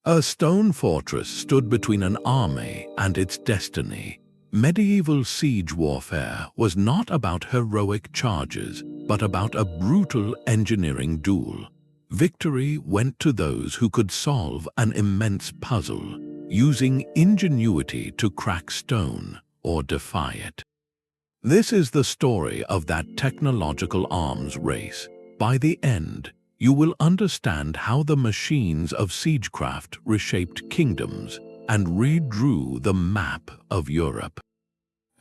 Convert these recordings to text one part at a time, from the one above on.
A stone fortress stood between an army and its destiny. Medieval siege warfare was not about heroic charges, but about a brutal engineering duel. Victory went to those who could solve an immense puzzle, using ingenuity to crack stone or defy it. This is the story of that technological arms race. By the end, you will understand how the machines of siegecraft reshaped kingdoms and redrew the map of Europe.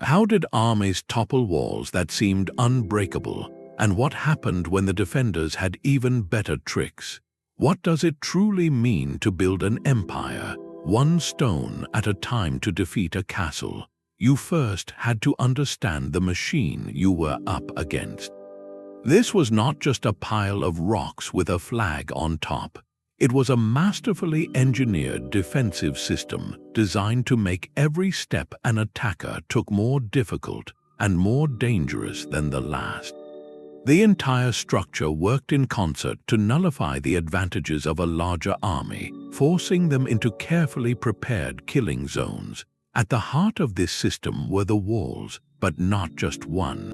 How did armies topple walls that seemed unbreakable, and what happened when the defenders had even better tricks? What does it truly mean to build an empire, one stone at a time to defeat a castle? You first had to understand the machine you were up against. This was not just a pile of rocks with a flag on top. It was a masterfully engineered defensive system designed to make every step an attacker took more difficult and more dangerous than the last. The entire structure worked in concert to nullify the advantages of a larger army, forcing them into carefully prepared killing zones. At the heart of this system were the walls, but not just one.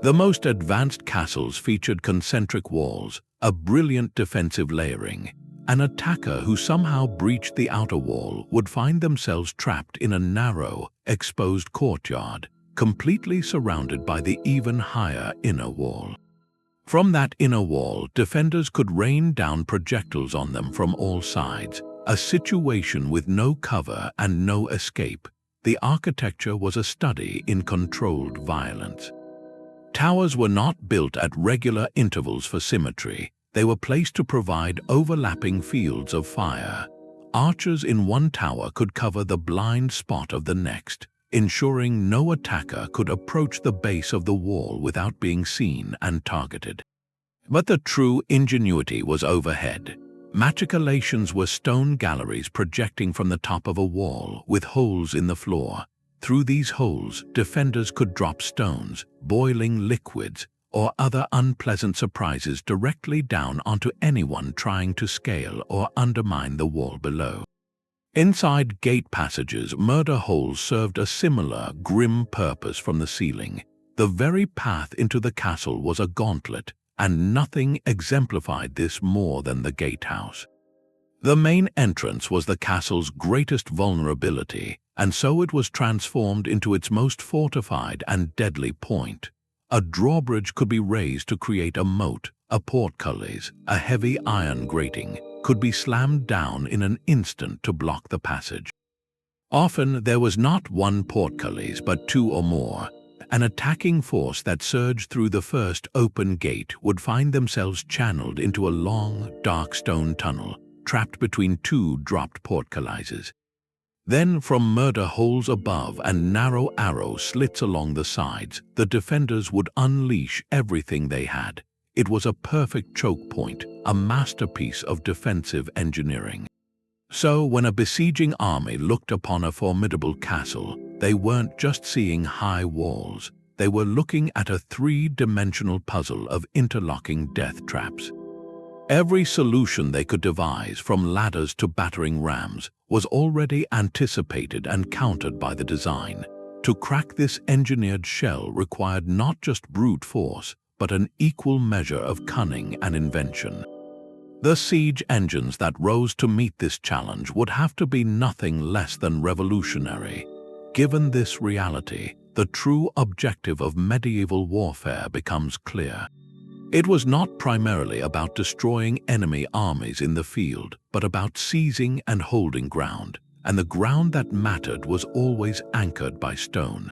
The most advanced castles featured concentric walls, a brilliant defensive layering. An attacker who somehow breached the outer wall would find themselves trapped in a narrow, exposed courtyard, completely surrounded by the even higher inner wall. From that inner wall, defenders could rain down projectiles on them from all sides, a situation with no cover and no escape. The architecture was a study in controlled violence. Towers were not built at regular intervals for symmetry. They were placed to provide overlapping fields of fire. Archers in one tower could cover the blind spot of the next, ensuring no attacker could approach the base of the wall without being seen and targeted. But the true ingenuity was overhead. Machicolations were stone galleries projecting from the top of a wall with holes in the floor. Through these holes, defenders could drop stones, boiling liquids, or other unpleasant surprises directly down onto anyone trying to scale or undermine the wall below. Inside gate passages, murder holes served a similar grim purpose from the ceiling. The very path into the castle was a gauntlet, and nothing exemplified this more than the gatehouse. The main entrance was the castle's greatest vulnerability, and so it was transformed into its most fortified and deadly point. A drawbridge could be raised to create a moat, a portcullis, a heavy iron grating, could be slammed down in an instant to block the passage. Often there was not one portcullis but two or more. An attacking force that surged through the first open gate would find themselves channeled into a long, dark stone tunnel, trapped between two dropped portcullises. Then, from murder holes above and narrow arrow slits along the sides, the defenders would unleash everything they had. It was a perfect choke point, a masterpiece of defensive engineering. So, when a besieging army looked upon a formidable castle, they weren't just seeing high walls. They were looking at a three-dimensional puzzle of interlocking death traps. Every solution they could devise, from ladders to battering rams, was already anticipated and countered by the design. To crack this engineered shell required not just brute force, but an equal measure of cunning and invention. The siege engines that rose to meet this challenge would have to be nothing less than revolutionary. Given this reality, the true objective of medieval warfare becomes clear. It was not primarily about destroying enemy armies in the field, but about seizing and holding ground, and the ground that mattered was always anchored by stone.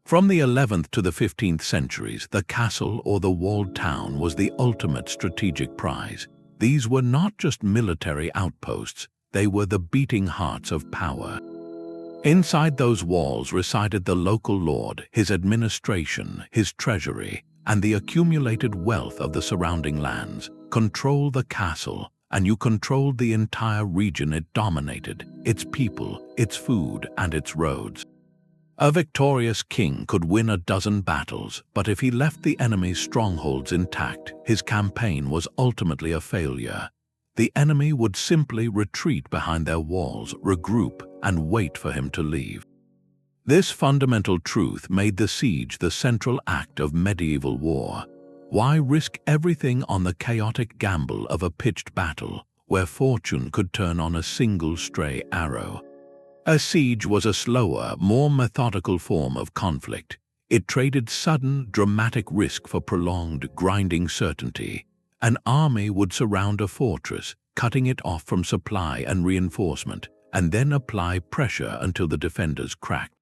From the 11th to the 15th centuries, the castle or the walled town was the ultimate strategic prize. These were not just military outposts, they were the beating hearts of power. Inside those walls resided the local lord, his administration, his treasury, and the accumulated wealth of the surrounding lands. Control the castle, and you controlled the entire region it dominated, its people, its food, and its roads. A victorious king could win a dozen battles, but if he left the enemy's strongholds intact, his campaign was ultimately a failure. The enemy would simply retreat behind their walls, regroup, and wait for him to leave. This fundamental truth made the siege the central act of medieval war. Why risk everything on the chaotic gamble of a pitched battle, where fortune could turn on a single stray arrow? A siege was a slower, more methodical form of conflict. It traded sudden, dramatic risk for prolonged, grinding certainty. An army would surround a fortress, cutting it off from supply and reinforcement, and then apply pressure until the defenders cracked.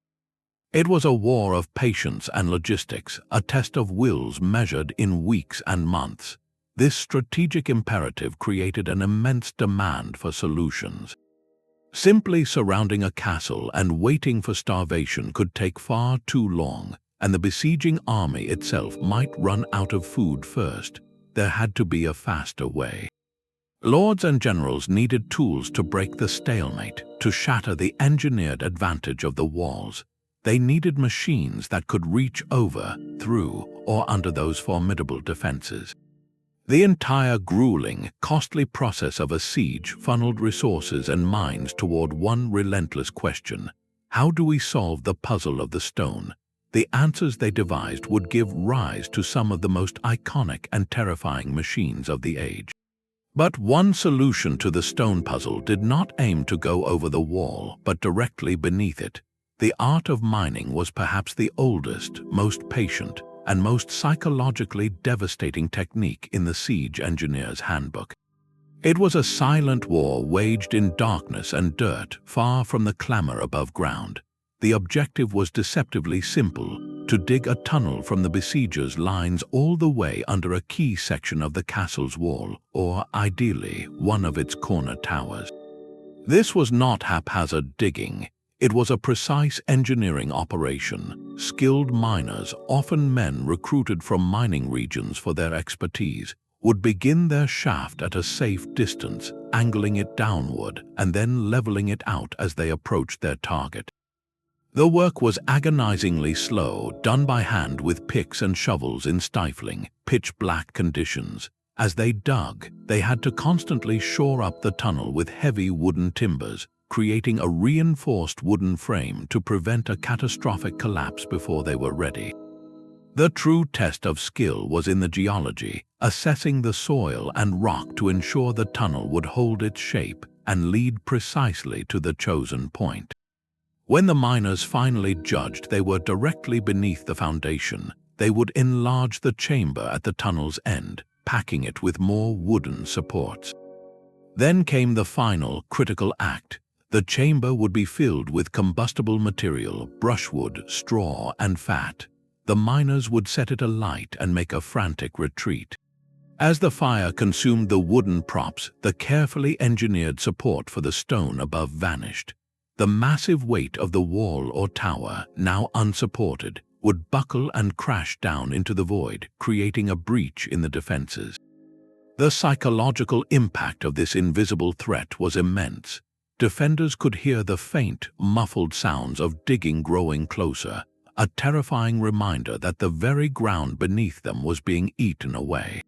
It was a war of patience and logistics, a test of wills measured in weeks and months. This strategic imperative created an immense demand for solutions. Simply surrounding a castle and waiting for starvation could take far too long, and the besieging army itself might run out of food first. There had to be a faster way. Lords and generals needed tools to break the stalemate, to shatter the engineered advantage of the walls. They needed machines that could reach over, through, or under those formidable defenses. The entire grueling, costly process of a siege funneled resources and minds toward one relentless question: how do we solve the puzzle of the stone? The answers they devised would give rise to some of the most iconic and terrifying machines of the age. But one solution to the stone puzzle did not aim to go over the wall, but directly beneath it. The art of mining was perhaps the oldest, most patient, and most psychologically devastating technique in the siege engineer's handbook. It was a silent war waged in darkness and dirt, far from the clamor above ground. The objective was deceptively simple: to dig a tunnel from the besiegers' lines all the way under a key section of the castle's wall, or, ideally, one of its corner towers. This was not haphazard digging. It was a precise engineering operation. Skilled miners, often men recruited from mining regions for their expertise, would begin their shaft at a safe distance, angling it downward and then leveling it out as they approached their target. The work was agonizingly slow, done by hand with picks and shovels in stifling, pitch-black conditions. As they dug, they had to constantly shore up the tunnel with heavy wooden timbers, creating a reinforced wooden frame to prevent a catastrophic collapse before they were ready. The true test of skill was in the geology, assessing the soil and rock to ensure the tunnel would hold its shape and lead precisely to the chosen point. When the miners finally judged they were directly beneath the foundation, they would enlarge the chamber at the tunnel's end, packing it with more wooden supports. Then came the final, critical act. The chamber would be filled with combustible material, brushwood, straw, and fat. The miners would set it alight and make a frantic retreat. As the fire consumed the wooden props, the carefully engineered support for the stone above vanished. The massive weight of the wall or tower, now unsupported, would buckle and crash down into the void, creating a breach in the defenses. The psychological impact of this invisible threat was immense. Defenders could hear the faint, muffled sounds of digging growing closer, a terrifying reminder that the very ground beneath them was being eaten away.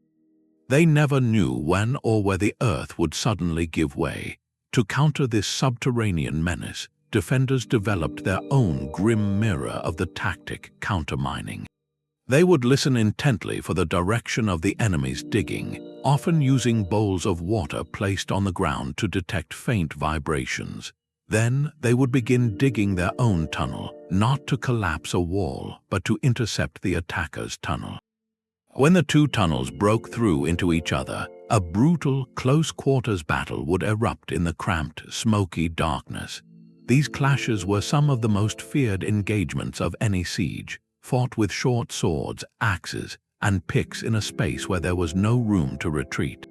They never knew when or where the earth would suddenly give way. To counter this subterranean menace, defenders developed their own grim mirror of the tactic, countermining. They would listen intently for the direction of the enemy's digging, often using bowls of water placed on the ground to detect faint vibrations. Then they would begin digging their own tunnel, not to collapse a wall, but to intercept the attacker's tunnel. When the two tunnels broke through into each other, a brutal, close-quarters battle would erupt in the cramped, smoky darkness. These clashes were some of the most feared engagements of any siege, fought with short swords, axes, and picks in a space where there was no room to retreat.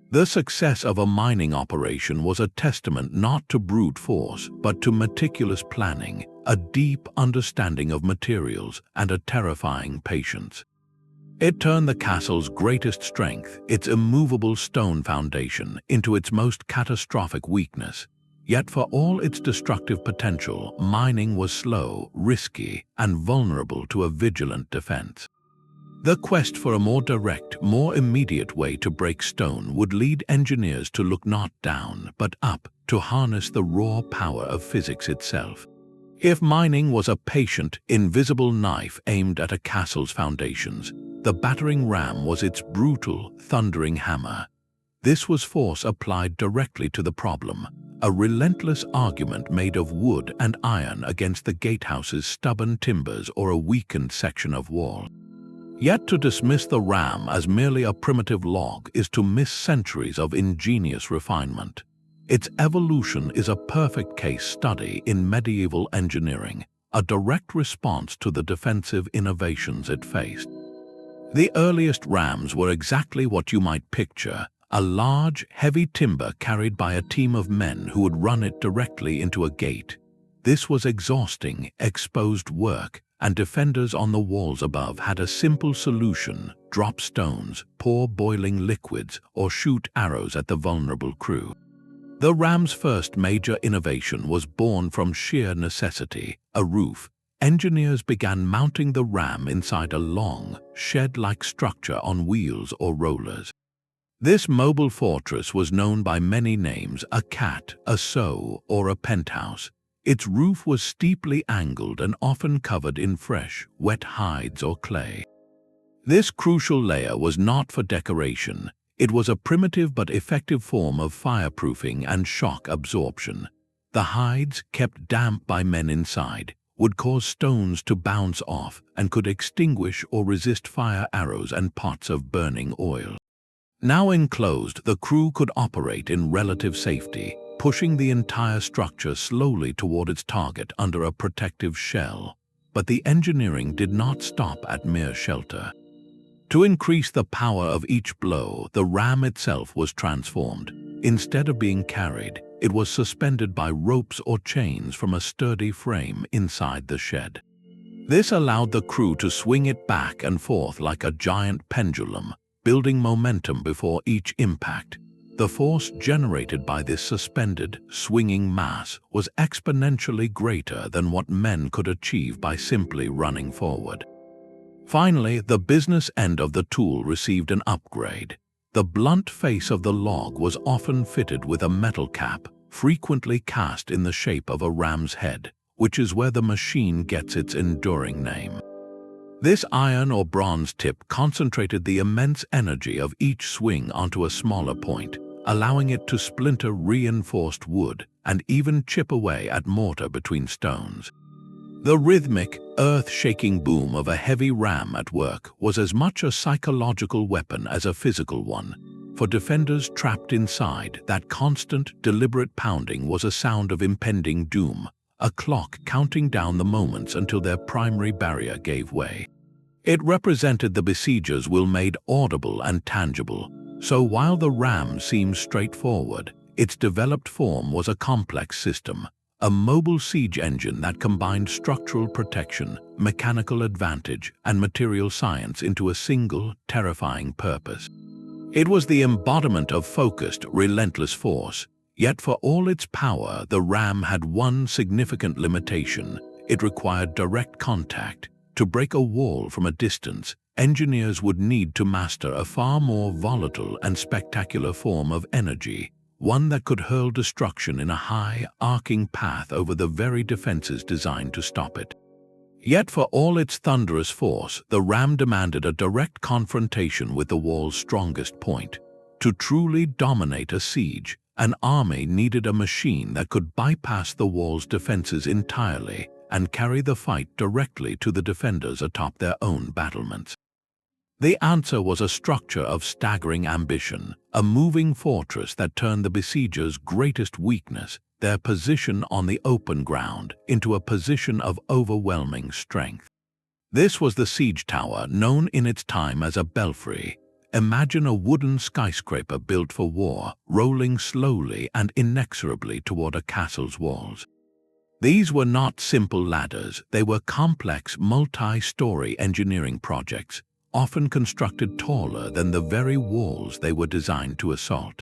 The success of a mining operation was a testament not to brute force, but to meticulous planning, a deep understanding of materials, and a terrifying patience. It turned the castle's greatest strength, its immovable stone foundation, into its most catastrophic weakness. Yet for all its destructive potential, mining was slow, risky, and vulnerable to a vigilant defense. The quest for a more direct, more immediate way to break stone would lead engineers to look not down, but up, to harness the raw power of physics itself. If mining was a patient, invisible knife aimed at a castle's foundations, the battering ram was its brutal, thundering hammer. This was force applied directly to the problem, a relentless argument made of wood and iron against the gatehouse's stubborn timbers or a weakened section of wall. Yet to dismiss the ram as merely a primitive log is to miss centuries of ingenious refinement. Its evolution is a perfect case study in medieval engineering, a direct response to the defensive innovations it faced. The earliest rams were exactly what you might picture, a large, heavy timber carried by a team of men who would run it directly into a gate. This was exhausting, exposed work, and defenders on the walls above had a simple solution: drop stones, pour boiling liquids, or shoot arrows at the vulnerable crew. The ram's first major innovation was born from sheer necessity: a roof. Engineers began mounting the ram inside a long, shed-like structure on wheels or rollers. This mobile fortress was known by many names: a cat, a sow, or a penthouse. Its roof was steeply angled and often covered in fresh, wet hides or clay. This crucial layer was not for decoration. It was a primitive but effective form of fireproofing and shock absorption. The hides, kept damp by men inside, would cause stones to bounce off and could extinguish or resist fire arrows and pots of burning oil. Now enclosed, the crew could operate in relative safety, pushing the entire structure slowly toward its target under a protective shell. But the engineering did not stop at mere shelter. To increase the power of each blow, the ram itself was transformed. Instead of being carried, it was suspended by ropes or chains from a sturdy frame inside the shed. This allowed the crew to swing it back and forth like a giant pendulum, building momentum before each impact. The force generated by this suspended, swinging mass was exponentially greater than what men could achieve by simply running forward. Finally, the business end of the tool received an upgrade. The blunt face of the log was often fitted with a metal cap, frequently cast in the shape of a ram's head, which is where the machine gets its enduring name. This iron or bronze tip concentrated the immense energy of each swing onto a smaller point, allowing it to splinter reinforced wood and even chip away at mortar between stones. The rhythmic, earth-shaking boom of a heavy ram at work was as much a psychological weapon as a physical one. For defenders trapped inside, that constant, deliberate pounding was a sound of impending doom, a clock counting down the moments until their primary barrier gave way. It represented the besieger's will made audible and tangible. So while the ram seemed straightforward, its developed form was a complex system, a mobile siege engine that combined structural protection, mechanical advantage, and material science into a single, terrifying purpose. It was the embodiment of focused, relentless force. Yet for all its power, the ram had one significant limitation: it required direct contact. To break a wall from a distance, engineers would need to master a far more volatile and spectacular form of energy, one that could hurl destruction in a high, arcing path over the very defenses designed to stop it. Yet for all its thunderous force, the ram demanded a direct confrontation with the wall's strongest point. To truly dominate a siege, an army needed a machine that could bypass the wall's defenses entirely and carry the fight directly to the defenders atop their own battlements. The answer was a structure of staggering ambition, a moving fortress that turned the besiegers' greatest weakness, their position on the open ground, into a position of overwhelming strength. This was the siege tower, known in its time as a belfry. Imagine a wooden skyscraper built for war, rolling slowly and inexorably toward a castle's walls. These were not simple ladders, they were complex, multi-story engineering projects, often constructed taller than the very walls they were designed to assault.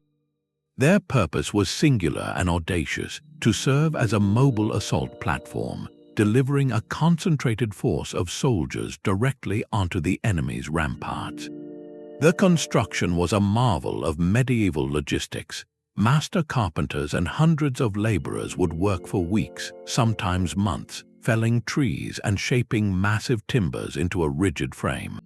Their purpose was singular and audacious: to serve as a mobile assault platform, delivering a concentrated force of soldiers directly onto the enemy's ramparts. The construction was a marvel of medieval logistics. Master carpenters and hundreds of laborers would work for weeks, sometimes months, felling trees and shaping massive timbers into a rigid frame.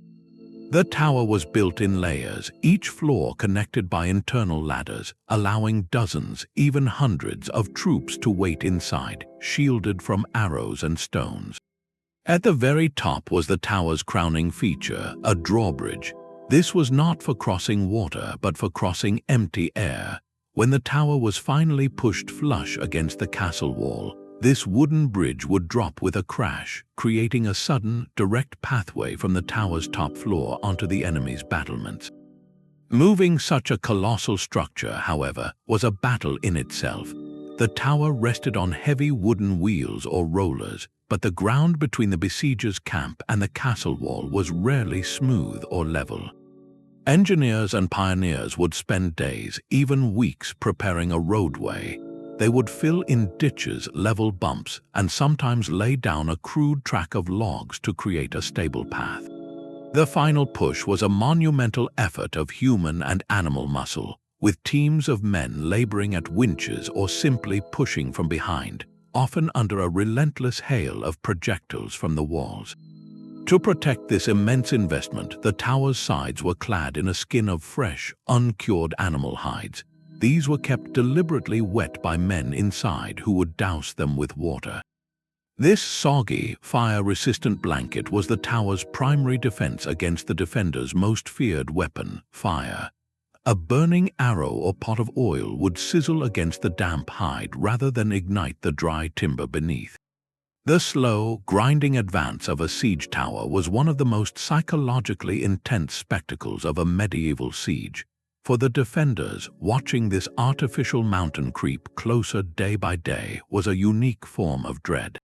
The tower was built in layers, each floor connected by internal ladders, allowing dozens, even hundreds of troops to wait inside, shielded from arrows and stones. At the very top was the tower's crowning feature, a drawbridge. This was not for crossing water, but for crossing empty air. When the tower was finally pushed flush against the castle wall, this wooden bridge would drop with a crash, creating a sudden, direct pathway from the tower's top floor onto the enemy's battlements. Moving such a colossal structure, however, was a battle in itself. The tower rested on heavy wooden wheels or rollers, but the ground between the besiegers' camp and the castle wall was rarely smooth or level. Engineers and pioneers would spend days, even weeks, preparing a roadway. They would fill in ditches, level bumps, and sometimes lay down a crude track of logs to create a stable path. The final push was a monumental effort of human and animal muscle, with teams of men laboring at winches or simply pushing from behind, often under a relentless hail of projectiles from the walls. To protect this immense investment, the tower's sides were clad in a skin of fresh, uncured animal hides. These were kept deliberately wet by men inside who would douse them with water. This soggy, fire-resistant blanket was the tower's primary defense against the defenders' most feared weapon, fire. A burning arrow or pot of oil would sizzle against the damp hide rather than ignite the dry timber beneath. The slow, grinding advance of a siege tower was one of the most psychologically intense spectacles of a medieval siege. For the defenders, watching this artificial mountain creep closer day by day was a unique form of dread.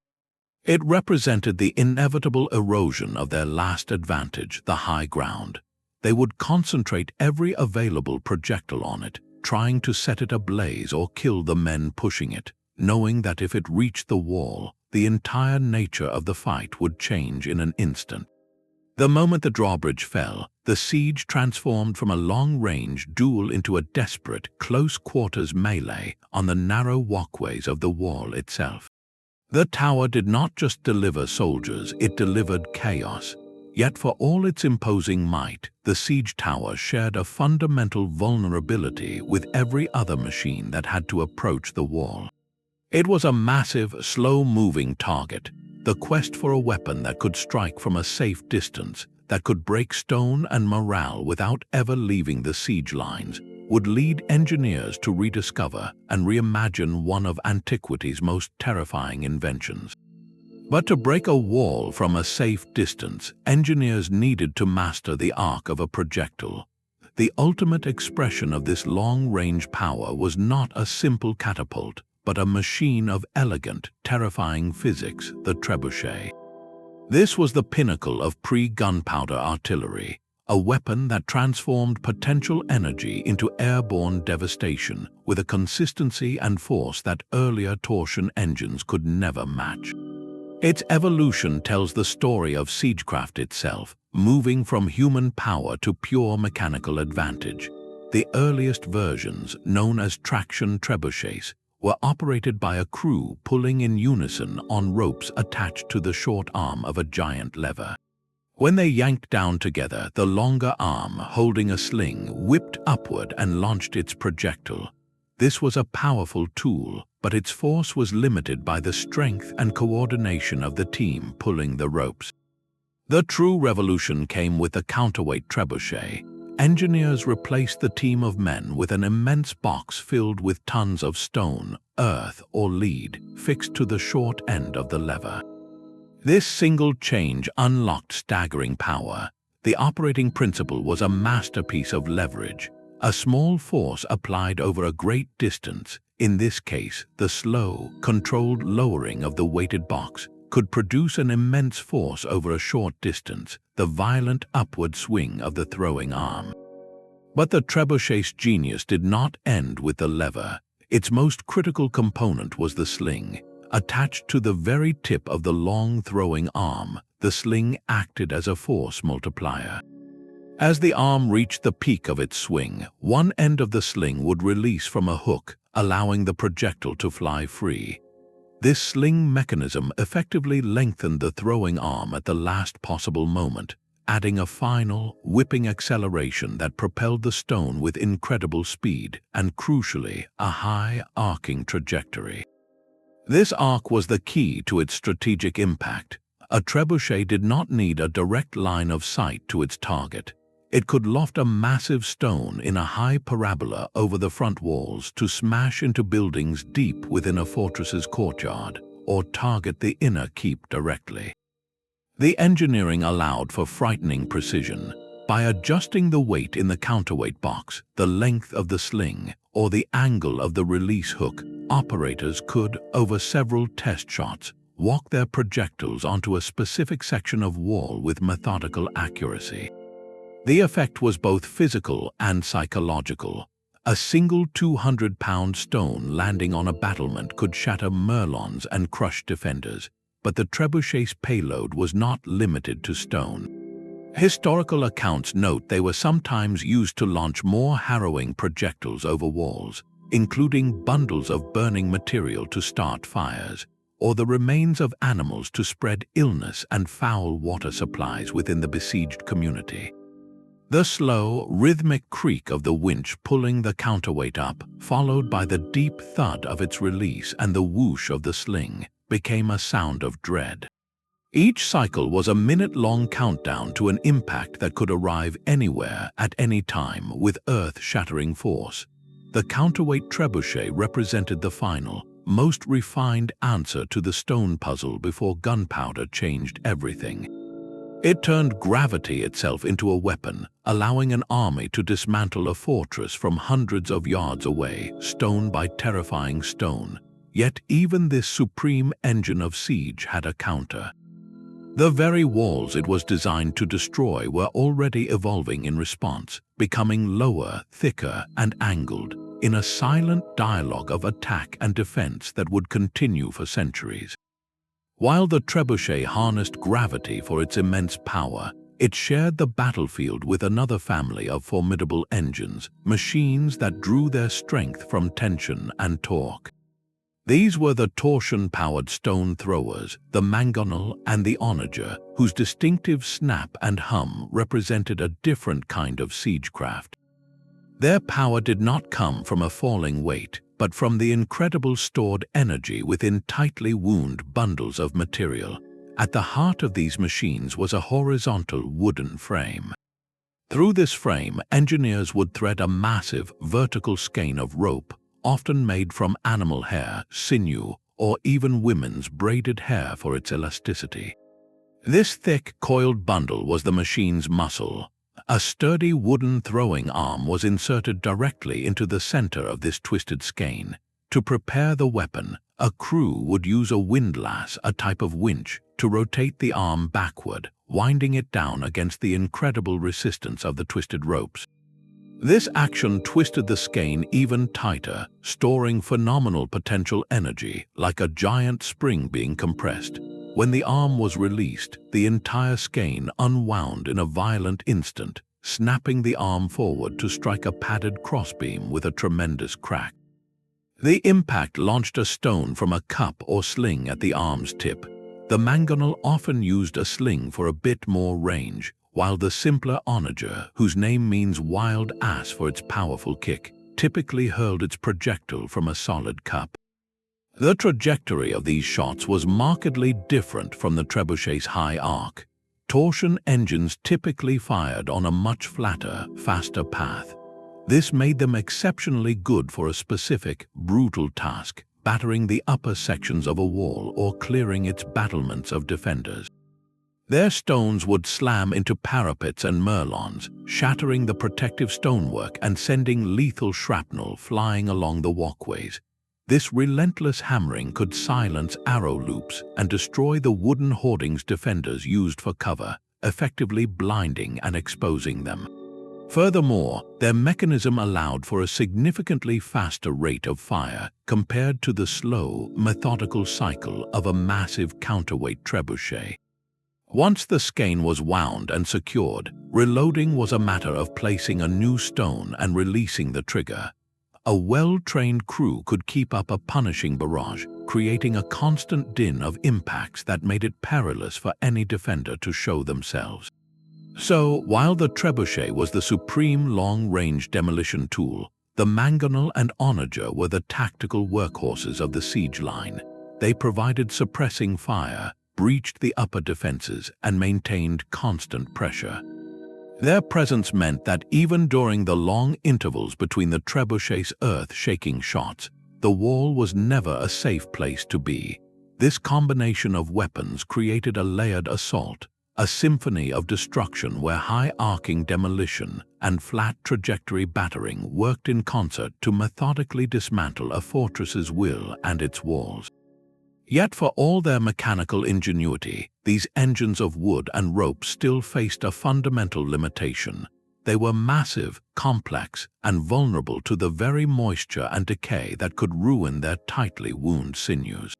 It represented the inevitable erosion of their last advantage, the high ground. They would concentrate every available projectile on it, trying to set it ablaze or kill the men pushing it, knowing that if it reached the wall, the entire nature of the fight would change in an instant. The moment the drawbridge fell, the siege transformed from a long-range duel into a desperate, close-quarters melee on the narrow walkways of the wall itself. The tower did not just deliver soldiers, it delivered chaos. Yet for all its imposing might, the siege tower shared a fundamental vulnerability with every other machine that had to approach the wall. It was a massive, slow-moving target. The quest for a weapon that could strike from a safe distance, that could break stone and morale without ever leaving the siege lines, would lead engineers to rediscover and reimagine one of antiquity's most terrifying inventions. But to break a wall from a safe distance, engineers needed to master the arc of a projectile. The ultimate expression of this long-range power was not a simple catapult, but a machine of elegant, terrifying physics, the trebuchet. This was the pinnacle of pre-gunpowder artillery, a weapon that transformed potential energy into airborne devastation with a consistency and force that earlier torsion engines could never match. Its evolution tells the story of siegecraft itself, moving from human power to pure mechanical advantage. The earliest versions, known as traction trebuchets, were operated by a crew pulling in unison on ropes attached to the short arm of a giant lever. When they yanked down together, the longer arm, holding a sling, whipped upward and launched its projectile. This was a powerful tool, but its force was limited by the strength and coordination of the team pulling the ropes. The true revolution came with the counterweight trebuchet. Engineers replaced the team of men with an immense box filled with tons of stone, earth, or lead, fixed to the short end of the lever. This single change unlocked staggering power. The operating principle was a masterpiece of leverage. A small force applied over a great distance, in this case the slow, controlled lowering of the weighted box, could produce an immense force over a short distance, the violent upward swing of the throwing arm. But the trebuchet's genius did not end with the lever. Its most critical component was the sling, Attached to the very tip of the long throwing arm, the sling acted as a force multiplier. As the arm reached the peak of its swing, one end of the sling would release from a hook, allowing the projectile to fly free. This sling mechanism effectively lengthened the throwing arm at the last possible moment, adding a final, whipping acceleration that propelled the stone with incredible speed and, crucially, a high, arcing trajectory. This arc was the key to its strategic impact. A trebuchet did not need a direct line of sight to its target. It could loft a massive stone in a high parabola over the front walls to smash into buildings deep within a fortress's courtyard, or target the inner keep directly. The engineering allowed for frightening precision. By adjusting the weight in the counterweight box, the length of the sling, or the angle of the release hook, operators could, over several test shots, walk their projectiles onto a specific section of wall with methodical accuracy. The effect was both physical and psychological. A single 200-pound stone landing on a battlement could shatter merlons and crush defenders, but the trebuchet's payload was not limited to stone. Historical accounts note they were sometimes used to launch more harrowing projectiles over walls, including bundles of burning material to start fires, or the remains of animals to spread illness and foul water supplies within the besieged community. The slow, rhythmic creak of the winch pulling the counterweight up, followed by the deep thud of its release and the whoosh of the sling, became a sound of dread. Each cycle was a minute-long countdown to an impact that could arrive anywhere at any time with earth-shattering force. The counterweight trebuchet represented the final, most refined answer to the stone puzzle before gunpowder changed everything. It turned gravity itself into a weapon, allowing an army to dismantle a fortress from hundreds of yards away, stone by terrifying stone. Yet even this supreme engine of siege had a counter. The very walls it was designed to destroy were already evolving in response, becoming lower, thicker, and angled, in a silent dialogue of attack and defense that would continue for centuries. While the trebuchet harnessed gravity for its immense power, it shared the battlefield with another family of formidable engines, machines that drew their strength from tension and torque. These were the torsion-powered stone throwers, the mangonel and the onager, whose distinctive snap and hum represented a different kind of siegecraft. Their power did not come from a falling weight, but from the incredible stored energy within tightly wound bundles of material. At the heart of these machines was a horizontal wooden frame. Through this frame, engineers would thread a massive vertical skein of rope, often made from animal hair, sinew, or even women's braided hair for its elasticity. This thick, coiled bundle was the machine's muscle. A sturdy wooden throwing arm was inserted directly into the center of this twisted skein. To prepare the weapon, a crew would use a windlass, a type of winch, to rotate the arm backward, winding it down against the incredible resistance of the twisted ropes. This action twisted the skein even tighter, storing phenomenal potential energy, like a giant spring being compressed. When the arm was released, the entire skein unwound in a violent instant, snapping the arm forward to strike a padded crossbeam with a tremendous crack. The impact launched a stone from a cup or sling at the arm's tip. The mangonel often used a sling for a bit more range, while the simpler onager, whose name means wild ass for its powerful kick, typically hurled its projectile from a solid cup. The trajectory of these shots was markedly different from the trebuchet's high arc. Torsion engines typically fired on a much flatter, faster path. This made them exceptionally good for a specific, brutal task, battering the upper sections of a wall or clearing its battlements of defenders. Their stones would slam into parapets and merlons, shattering the protective stonework and sending lethal shrapnel flying along the walkways. This relentless hammering could silence arrow loops and destroy the wooden hoardings defenders used for cover, effectively blinding and exposing them. Furthermore, their mechanism allowed for a significantly faster rate of fire compared to the slow, methodical cycle of a massive counterweight trebuchet. Once the skein was wound and secured, reloading was a matter of placing a new stone and releasing the trigger. A well-trained crew could keep up a punishing barrage, creating a constant din of impacts that made it perilous for any defender to show themselves. So, while the trebuchet was the supreme long-range demolition tool, the mangonel and onager were the tactical workhorses of the siege line. They provided suppressing fire, breached the upper defenses, and maintained constant pressure. Their presence meant that even during the long intervals between the trebuchet's earth-shaking shots, the wall was never a safe place to be. This combination of weapons created a layered assault, a symphony of destruction where high-arcing demolition and flat trajectory battering worked in concert to methodically dismantle a fortress's will and its walls. Yet for all their mechanical ingenuity, these engines of wood and rope still faced a fundamental limitation. They were massive, complex, and vulnerable to the very moisture and decay that could ruin their tightly wound sinews.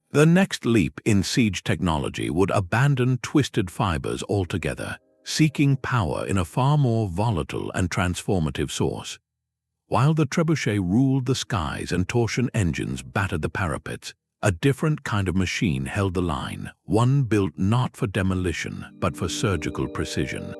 The next leap in siege technology would abandon twisted fibers altogether, seeking power in a far more volatile and transformative source. While the trebuchet ruled the skies and torsion engines battered the parapets, a different kind of machine held the line, one built not for demolition but for surgical precision.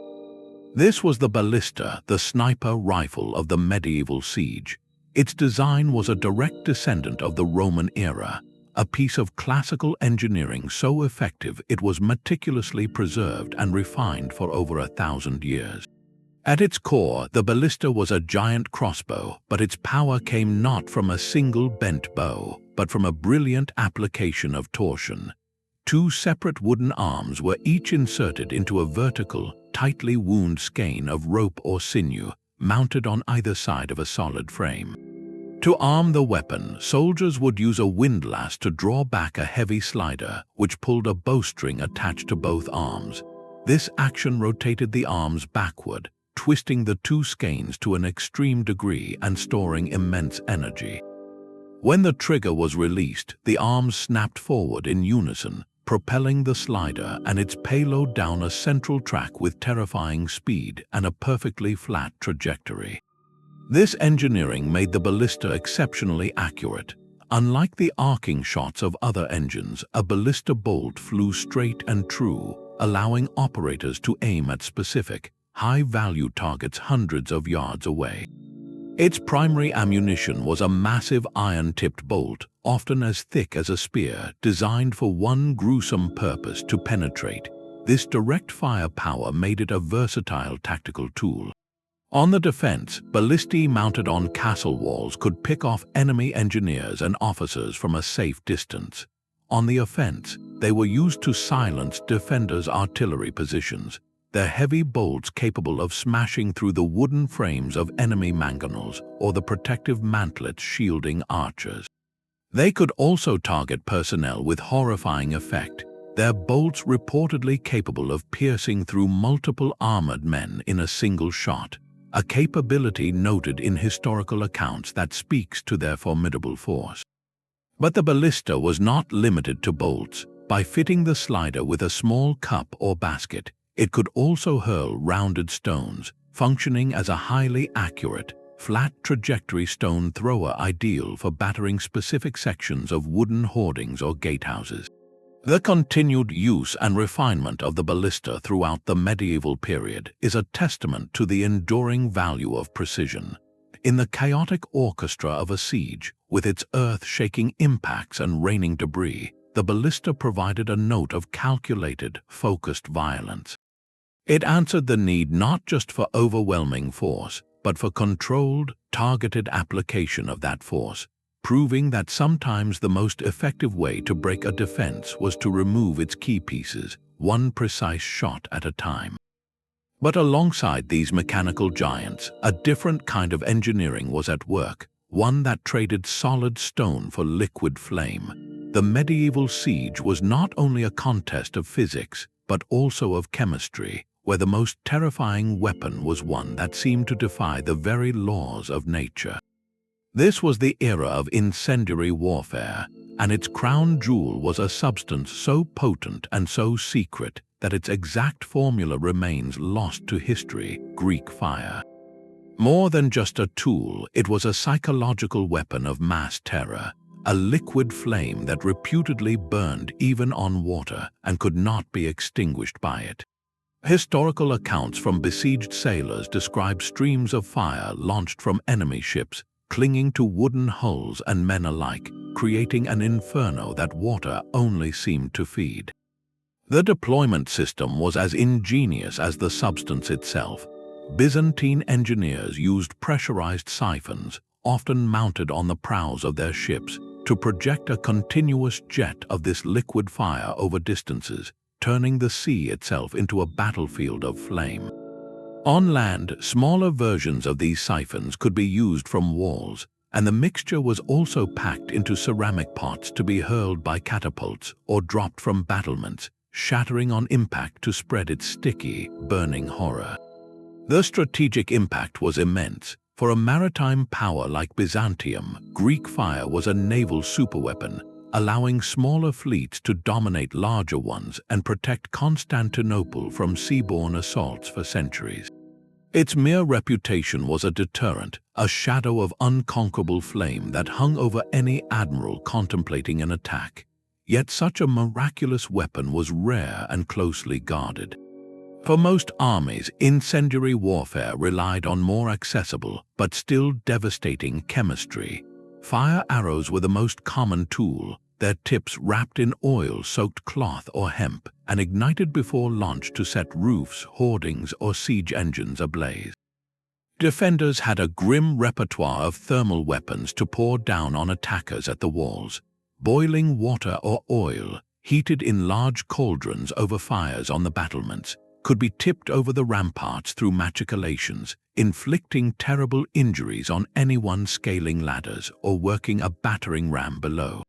This was the ballista, the sniper rifle of the medieval siege. Its design was a direct descendant of the Roman era, a piece of classical engineering so effective it was meticulously preserved and refined for over 1,000 years. At its core, the ballista was a giant crossbow, but its power came not from a single bent bow, but from a brilliant application of torsion. Two separate wooden arms were each inserted into a vertical, tightly wound skein of rope or sinew, mounted on either side of a solid frame. To arm the weapon, soldiers would use a windlass to draw back a heavy slider, which pulled a bowstring attached to both arms. This action rotated the arms backward, twisting the two skeins to an extreme degree and storing immense energy. When the trigger was released, the arms snapped forward in unison, propelling the slider and its payload down a central track with terrifying speed and a perfectly flat trajectory. This engineering made the ballista exceptionally accurate. Unlike the arcing shots of other engines, a ballista bolt flew straight and true, allowing operators to aim at specific, high-value targets hundreds of yards away. Its primary ammunition was a massive iron-tipped bolt, often as thick as a spear, designed for one gruesome purpose: to penetrate. This direct firepower made it a versatile tactical tool. On the defense, ballistae mounted on castle walls could pick off enemy engineers and officers from a safe distance. On the offense, they were used to silence defenders' artillery positions, their heavy bolts capable of smashing through the wooden frames of enemy mangonels or the protective mantlets shielding archers. They could also target personnel with horrifying effect, their bolts reportedly capable of piercing through multiple armored men in a single shot, a capability noted in historical accounts that speaks to their formidable force. But the ballista was not limited to bolts. By fitting the slider with a small cup or basket, it could also hurl rounded stones, functioning as a highly accurate, flat trajectory stone thrower ideal for battering specific sections of wooden hoardings or gatehouses. The continued use and refinement of the ballista throughout the medieval period is a testament to the enduring value of precision. In the chaotic orchestra of a siege, with its earth-shaking impacts and raining debris, the ballista provided a note of calculated, focused violence. It answered the need not just for overwhelming force, but for controlled, targeted application of that force, proving that sometimes the most effective way to break a defense was to remove its key pieces, one precise shot at a time. But alongside these mechanical giants, a different kind of engineering was at work, one that traded solid stone for liquid flame. The medieval siege was not only a contest of physics, but also of chemistry, where the most terrifying weapon was one that seemed to defy the very laws of nature. This was the era of incendiary warfare, and its crown jewel was a substance so potent and so secret that its exact formula remains lost to history: Greek fire. More than just a tool, it was a psychological weapon of mass terror, a liquid flame that reputedly burned even on water and could not be extinguished by it. Historical accounts from besieged sailors describe streams of fire launched from enemy ships, clinging to wooden hulls and men alike, creating an inferno that water only seemed to feed. The deployment system was as ingenious as the substance itself. Byzantine engineers used pressurized siphons, often mounted on the prows of their ships, to project a continuous jet of this liquid fire over distances, turning the sea itself into a battlefield of flame. On land, smaller versions of these siphons could be used from walls, and the mixture was also packed into ceramic pots to be hurled by catapults or dropped from battlements, shattering on impact to spread its sticky, burning horror. The strategic impact was immense. For a maritime power like Byzantium, Greek fire was a naval superweapon, allowing smaller fleets to dominate larger ones and protect Constantinople from seaborne assaults for centuries. Its mere reputation was a deterrent, a shadow of unconquerable flame that hung over any admiral contemplating an attack. Yet such a miraculous weapon was rare and closely guarded. For most armies, incendiary warfare relied on more accessible but still devastating chemistry. Fire arrows were the most common tool, their tips wrapped in oil-soaked cloth or hemp and ignited before launch to set roofs, hoardings, or siege engines ablaze. Defenders had a grim repertoire of thermal weapons to pour down on attackers at the walls. Boiling water or oil, heated in large cauldrons over fires on the battlements, could be tipped over the ramparts through machicolations, inflicting terrible injuries on anyone scaling ladders or working a battering ram below.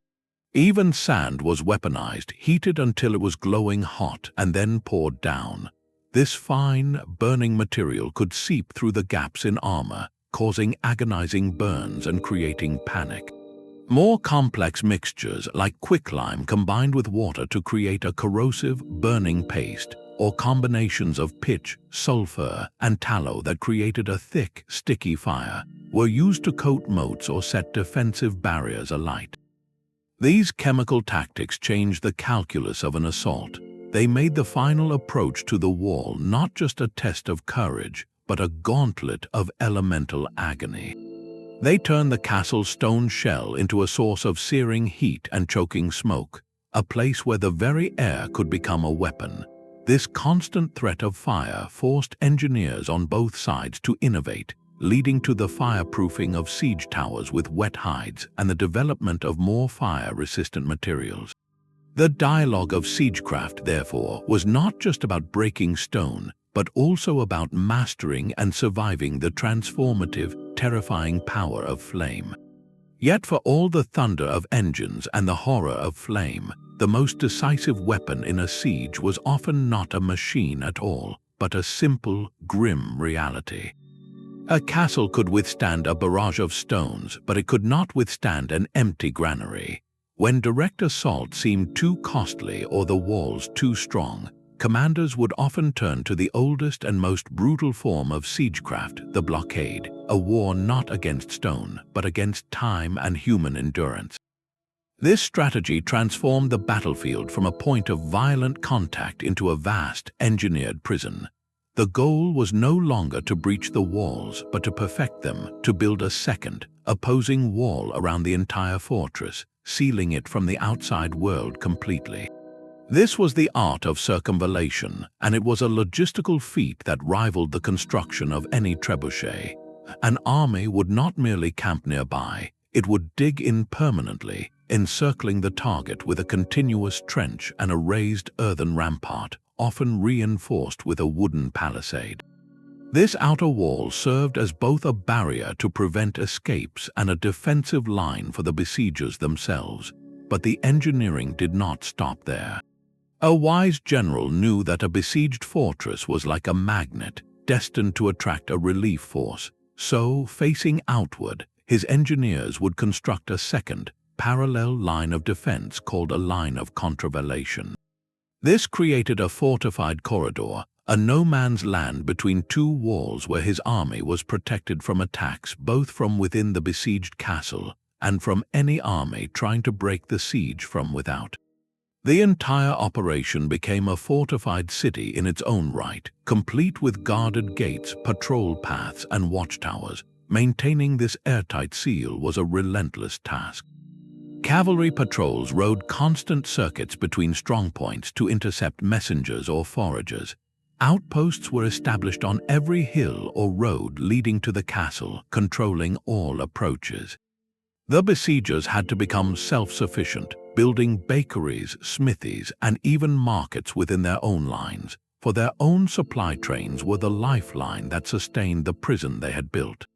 Even sand was weaponized, heated until it was glowing hot and then poured down. This fine, burning material could seep through the gaps in armor, causing agonizing burns and creating panic. More complex mixtures like quicklime combined with water to create a corrosive, burning paste, or combinations of pitch, sulfur, and tallow that created a thick, sticky fire, were used to coat moats or set defensive barriers alight. These chemical tactics changed the calculus of an assault. They made the final approach to the wall not just a test of courage, but a gauntlet of elemental agony. They turned the castle's stone shell into a source of searing heat and choking smoke, a place where the very air could become a weapon. This constant threat of fire forced engineers on both sides to innovate, leading to the fireproofing of siege towers with wet hides and the development of more fire-resistant materials. The dialogue of siegecraft, therefore, was not just about breaking stone, but also about mastering and surviving the transformative, terrifying power of flame. Yet for all the thunder of engines and the horror of flame, the most decisive weapon in a siege was often not a machine at all, but a simple, grim reality. A castle could withstand a barrage of stones, but it could not withstand an empty granary. When direct assault seemed too costly or the walls too strong, commanders would often turn to the oldest and most brutal form of siegecraft, the blockade, a war not against stone, but against time and human endurance. This strategy transformed the battlefield from a point of violent contact into a vast, engineered prison. The goal was no longer to breach the walls, but to perfect them, to build a second, opposing wall around the entire fortress, sealing it from the outside world completely. This was the art of circumvallation, and it was a logistical feat that rivaled the construction of any trebuchet. An army would not merely camp nearby, it would dig in permanently, encircling the target with a continuous trench and a raised earthen rampart, often reinforced with a wooden palisade. This outer wall served as both a barrier to prevent escapes and a defensive line for the besiegers themselves. But the engineering did not stop there. A wise general knew that a besieged fortress was like a magnet, destined to attract a relief force. So, facing outward, his engineers would construct a second, parallel line of defense called a line of contrevallation. This created a fortified corridor, a no-man's land between two walls where his army was protected from attacks both from within the besieged castle and from any army trying to break the siege from without. The entire operation became a fortified city in its own right, complete with guarded gates, patrol paths, and watchtowers. Maintaining this airtight seal was a relentless task. Cavalry patrols rode constant circuits between strongpoints to intercept messengers or foragers. Outposts were established on every hill or road leading to the castle, controlling all approaches. The besiegers had to become self-sufficient, building bakeries, smithies, and even markets within their own lines, for their own supply trains were the lifeline that sustained the prison they had built.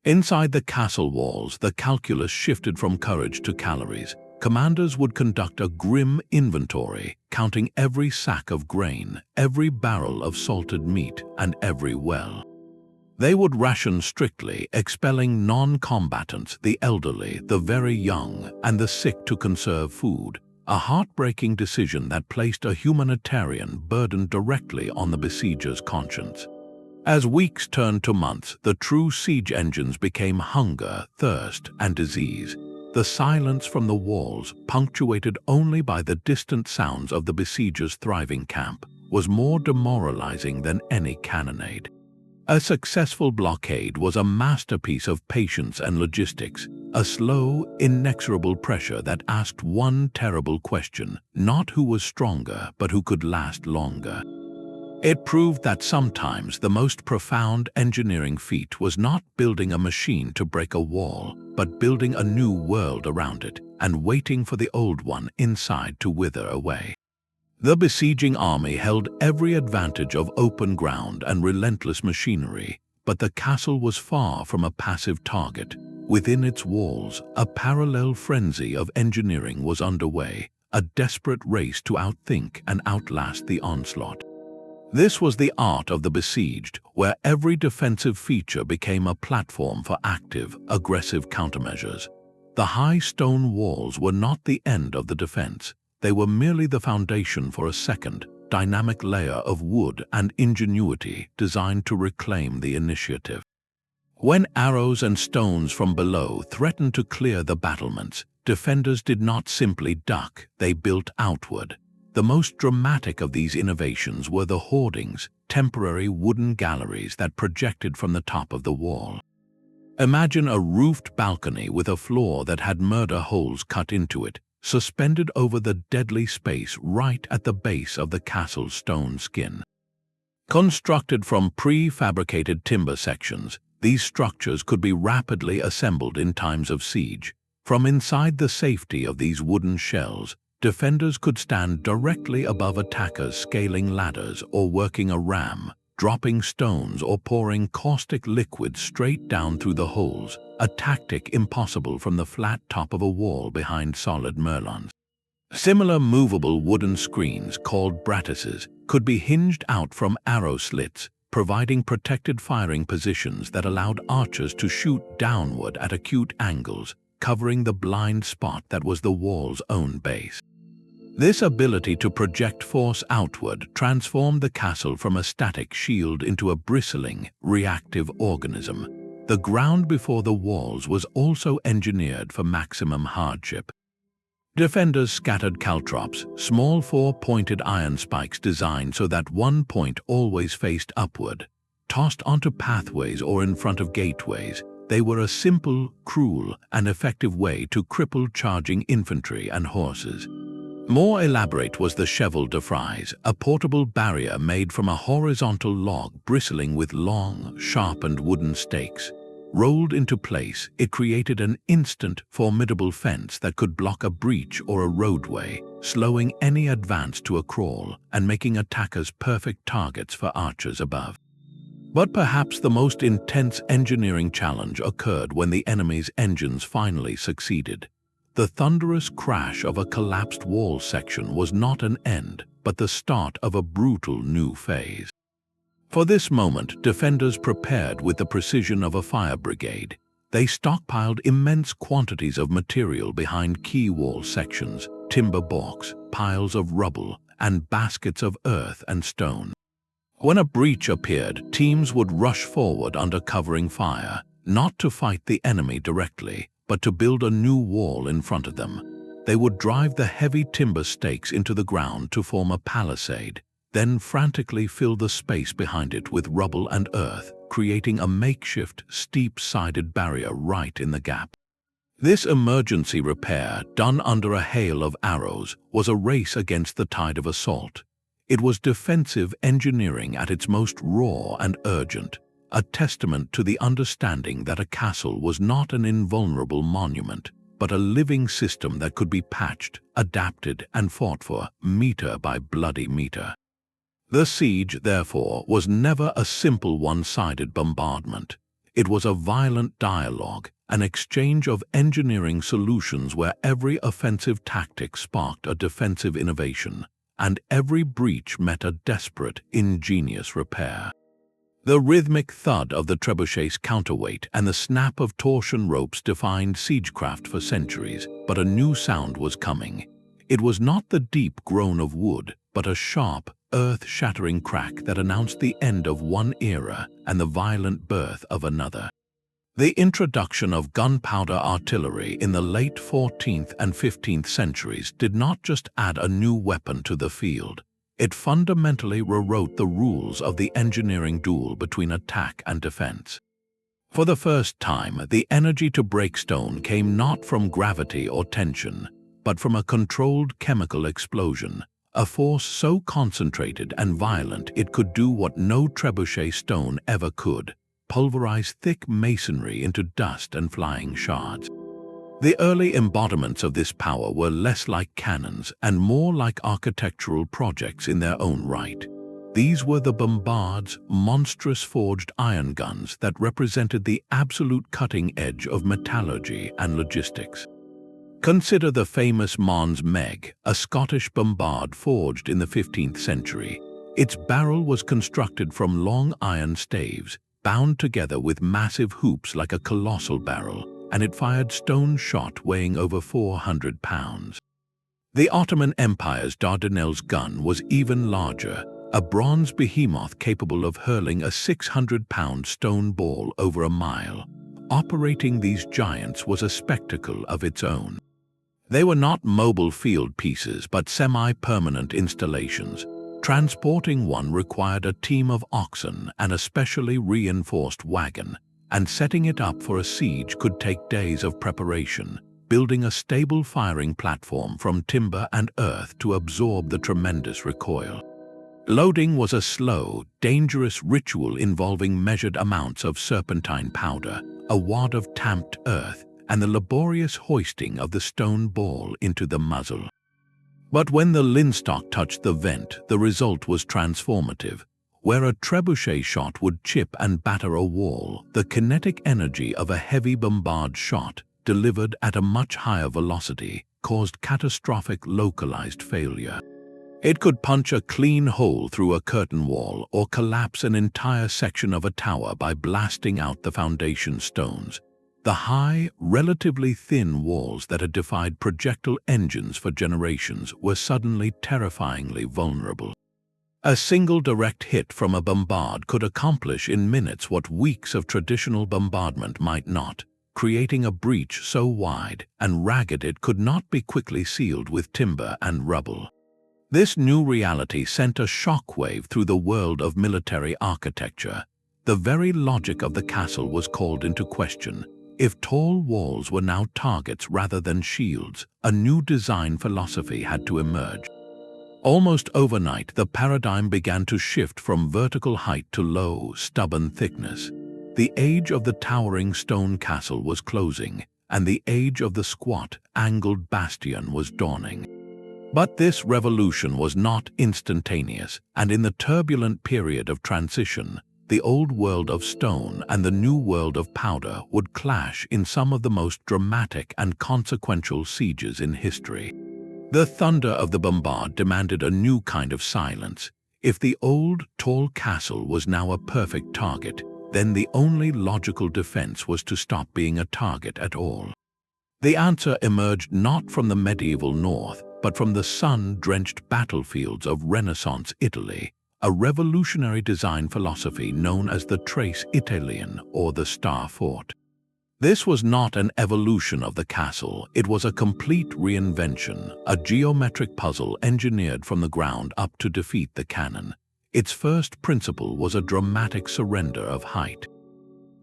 Inside the castle walls, the calculus shifted from courage to calories. Commanders would conduct a grim inventory, counting every sack of grain, every barrel of salted meat, and every well. They would ration strictly, expelling non-combatants, the elderly, the very young, and the sick to conserve food, a heartbreaking decision that placed a humanitarian burden directly on the besiegers' conscience. As weeks turned to months, the true siege engines became hunger, thirst, and disease. The silence from the walls, punctuated only by the distant sounds of the besiegers' thriving camp, was more demoralizing than any cannonade. A successful blockade was a masterpiece of patience and logistics, a slow, inexorable pressure that asked one terrible question, not who was stronger, but who could last longer. It proved that sometimes the most profound engineering feat was not building a machine to break a wall, but building a new world around it and waiting for the old one inside to wither away. The besieging army held every advantage of open ground and relentless machinery, but the castle was far from a passive target. Within its walls, a parallel frenzy of engineering was underway, a desperate race to outthink and outlast the onslaught. This was the art of the besieged, where every defensive feature became a platform for active, aggressive countermeasures. The high stone walls were not the end of the defense. They were merely the foundation for a second, dynamic layer of wood and ingenuity designed to reclaim the initiative. When arrows and stones from below threatened to clear the battlements, defenders did not simply duck, they built outward. The most dramatic of these innovations were the hoardings, temporary wooden galleries that projected from the top of the wall. Imagine a roofed balcony with a floor that had murder holes cut into it, suspended over the deadly space right at the base of the castle's stone skin. Constructed from prefabricated timber sections, these structures could be rapidly assembled in times of siege. From inside the safety of these wooden shells, defenders could stand directly above attackers scaling ladders or working a ram, dropping stones or pouring caustic liquid straight down through the holes, a tactic impossible from the flat top of a wall behind solid merlons. Similar movable wooden screens, called brattices, could be hinged out from arrow slits, providing protected firing positions that allowed archers to shoot downward at acute angles, covering the blind spot that was the wall's own base. This ability to project force outward transformed the castle from a static shield into a bristling, reactive organism. The ground before the walls was also engineered for maximum hardship. Defenders scattered caltrops, small four-pointed iron spikes designed so that one point always faced upward. Tossed onto pathways or in front of gateways, they were a simple, cruel, and effective way to cripple charging infantry and horses. More elaborate was the cheval de frise, a portable barrier made from a horizontal log bristling with long, sharpened wooden stakes. Rolled into place, it created an instant, formidable fence that could block a breach or a roadway, slowing any advance to a crawl and making attackers perfect targets for archers above. But perhaps the most intense engineering challenge occurred when the enemy's engines finally succeeded. The thunderous crash of a collapsed wall section was not an end, but the start of a brutal new phase. For this moment, defenders prepared with the precision of a fire brigade. They stockpiled immense quantities of material behind key wall sections, timber balks, piles of rubble, and baskets of earth and stone. When a breach appeared, teams would rush forward under covering fire, not to fight the enemy directly, but to build a new wall in front of them. They would drive the heavy timber stakes into the ground to form a palisade, then frantically fill the space behind it with rubble and earth, creating a makeshift, steep-sided barrier right in the gap. This emergency repair, done under a hail of arrows, was a race against the tide of assault. It was defensive engineering at its most raw and urgent, a testament to the understanding that a castle was not an invulnerable monument, but a living system that could be patched, adapted, and fought for, meter by bloody meter. The siege, therefore, was never a simple one-sided bombardment. It was a violent dialogue, an exchange of engineering solutions where every offensive tactic sparked a defensive innovation, and every breach met a desperate, ingenious repair. The rhythmic thud of the trebuchet's counterweight and the snap of torsion ropes defined siegecraft for centuries, but a new sound was coming. It was not the deep groan of wood, but a sharp, earth-shattering crack that announced the end of one era and the violent birth of another. The introduction of gunpowder artillery in the late 14th and 15th centuries did not just add a new weapon to the field. It fundamentally rewrote the rules of the engineering duel between attack and defense. For the first time, the energy to break stone came not from gravity or tension, but from a controlled chemical explosion, a force so concentrated and violent it could do what no trebuchet stone ever could: pulverize thick masonry into dust and flying shards. The early embodiments of this power were less like cannons and more like architectural projects in their own right. These were the bombards, monstrous forged iron guns that represented the absolute cutting edge of metallurgy and logistics. Consider the famous Mons Meg, a Scottish bombard forged in the 15th century. Its barrel was constructed from long iron staves, bound together with massive hoops like a colossal barrel, and it fired stone shot weighing over 400 pounds. The Ottoman Empire's Dardanelles gun was even larger, a bronze behemoth capable of hurling a 600-pound stone ball over a mile. Operating these giants was a spectacle of its own. They were not mobile field pieces, but semi-permanent installations. Transporting one required a team of oxen and a specially reinforced wagon, and setting it up for a siege could take days of preparation, building a stable firing platform from timber and earth to absorb the tremendous recoil. Loading was a slow, dangerous ritual involving measured amounts of serpentine powder, a wad of tamped earth, and the laborious hoisting of the stone ball into the muzzle. But when the linstock touched the vent, the result was transformative. Where a trebuchet shot would chip and batter a wall, the kinetic energy of a heavy bombard shot, delivered at a much higher velocity, caused catastrophic localized failure. It could punch a clean hole through a curtain wall or collapse an entire section of a tower by blasting out the foundation stones. The high, relatively thin walls that had defied projectile engines for generations were suddenly terrifyingly vulnerable. A single direct hit from a bombard could accomplish in minutes what weeks of traditional bombardment might not, creating a breach so wide and ragged it could not be quickly sealed with timber and rubble. This new reality sent a shockwave through the world of military architecture. The very logic of the castle was called into question. If tall walls were now targets rather than shields, a new design philosophy had to emerge. Almost overnight, the paradigm began to shift from vertical height to low, stubborn thickness. The age of the towering stone castle was closing, and the age of the squat, angled bastion was dawning. But this revolution was not instantaneous, and in the turbulent period of transition, the old world of stone and the new world of powder would clash in some of the most dramatic and consequential sieges in history. The thunder of the bombard demanded a new kind of silence. If the old, tall castle was now a perfect target, then the only logical defense was to stop being a target at all. The answer emerged not from the medieval north, but from the sun-drenched battlefields of Renaissance Italy, a revolutionary design philosophy known as the Tres Italienne or the Star Fort. This was not an evolution of the castle, it was a complete reinvention, a geometric puzzle engineered from the ground up to defeat the cannon. Its first principle was a dramatic surrender of height.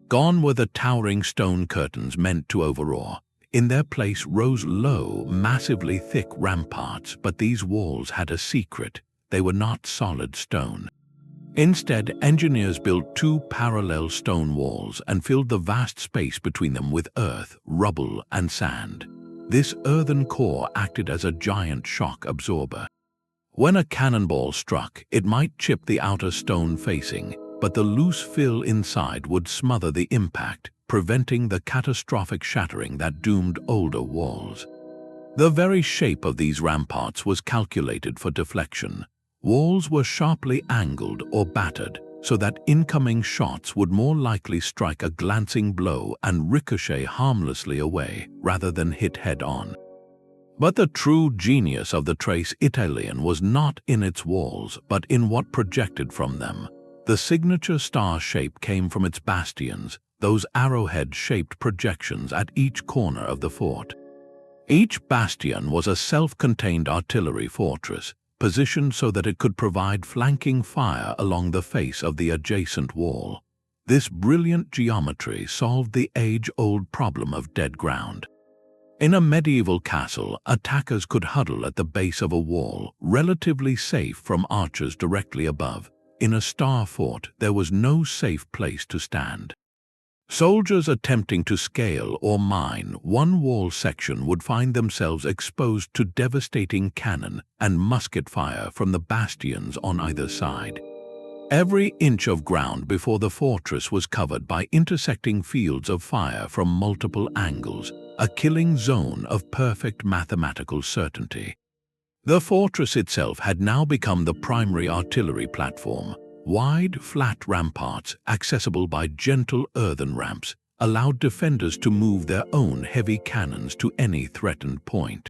Gone were the towering stone curtains meant to overawe. In their place rose low, massively thick ramparts, but these walls had a secret. They were not solid stone. Instead, engineers built two parallel stone walls and filled the vast space between them with earth, rubble, and sand. This earthen core acted as a giant shock absorber. When a cannonball struck, it might chip the outer stone facing, but the loose fill inside would smother the impact, preventing the catastrophic shattering that doomed older walls. The very shape of these ramparts was calculated for deflection. Walls were sharply angled or battered so that incoming shots would more likely strike a glancing blow and ricochet harmlessly away rather than hit head-on. But the true genius of the Tres Italienne was not in its walls, but in what projected from them. The signature star shape came from its bastions, those arrowhead-shaped projections at each corner of the fort. Each bastion was a self-contained artillery fortress, positioned so that it could provide flanking fire along the face of the adjacent wall. This brilliant geometry solved the age-old problem of dead ground. In a medieval castle, attackers could huddle at the base of a wall, relatively safe from archers directly above. In a star fort, there was no safe place to stand. Soldiers attempting to scale or mine one wall section would find themselves exposed to devastating cannon and musket fire from the bastions on either side. Every inch of ground before the fortress was covered by intersecting fields of fire from multiple angles, a killing zone of perfect mathematical certainty. The fortress itself had now become the primary artillery platform. Wide, flat ramparts, accessible by gentle earthen ramps, allowed defenders to move their own heavy cannons to any threatened point.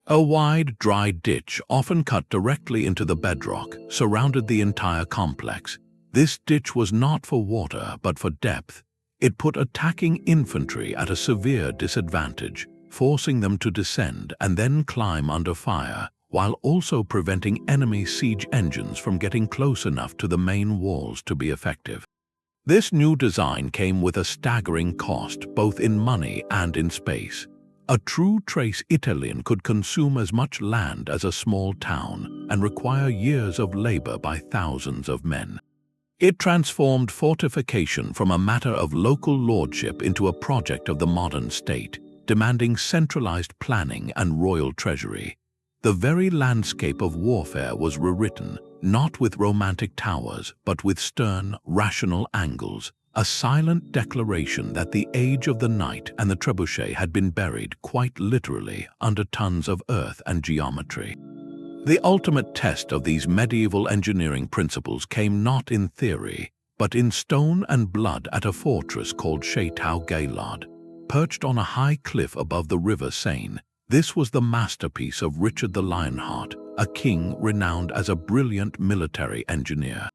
A wide, dry ditch, often cut directly into the bedrock, surrounded the entire complex. This ditch was not for water, but for depth. It put attacking infantry at a severe disadvantage, forcing them to descend and then climb under fire, while also preventing enemy siege engines from getting close enough to the main walls to be effective. This new design came with a staggering cost, both in money and in space. A true Tres Italienne could consume as much land as a small town and require years of labor by thousands of men. It transformed fortification from a matter of local lordship into a project of the modern state, demanding centralized planning and royal treasury. The very landscape of warfare was rewritten, not with romantic towers, but with stern, rational angles, a silent declaration that the age of the knight and the trebuchet had been buried quite literally under tons of earth and geometry. The ultimate test of these medieval engineering principles came not in theory, but in stone and blood at a fortress called Château Gaillard. Perched on a high cliff above the river Seine, this was the masterpiece of Richard the Lionheart, a king renowned as a brilliant military engineer.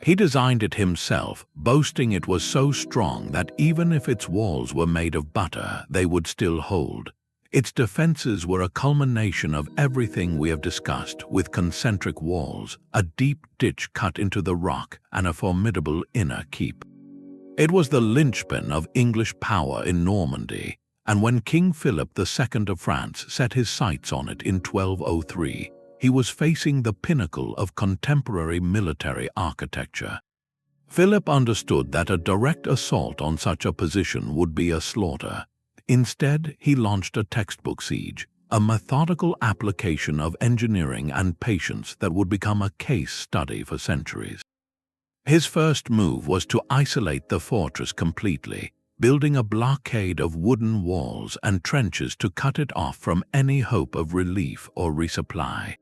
He designed it himself, boasting it was so strong that even if its walls were made of butter, they would still hold. Its defenses were a culmination of everything we have discussed, with concentric walls, a deep ditch cut into the rock, and a formidable inner keep. It was the linchpin of English power in Normandy, and when King Philip II of France set his sights on it in 1203, he was facing the pinnacle of contemporary military architecture. Philip understood that a direct assault on such a position would be a slaughter. Instead, he launched a textbook siege, a methodical application of engineering and patience that would become a case study for centuries. His first move was to isolate the fortress completely, building a blockade of wooden walls and trenches to cut it off from any hope of relief or resupply.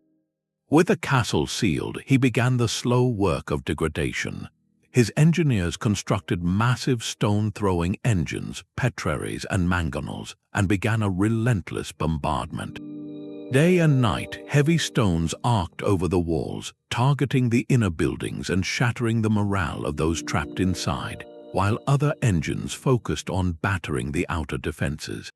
With the castle sealed, he began the slow work of degradation. His engineers constructed massive stone-throwing engines, petraries and mangonels, and began a relentless bombardment. Day and night, heavy stones arced over the walls, targeting the inner buildings and shattering the morale of those trapped inside, while other engines focused on battering the outer defenses.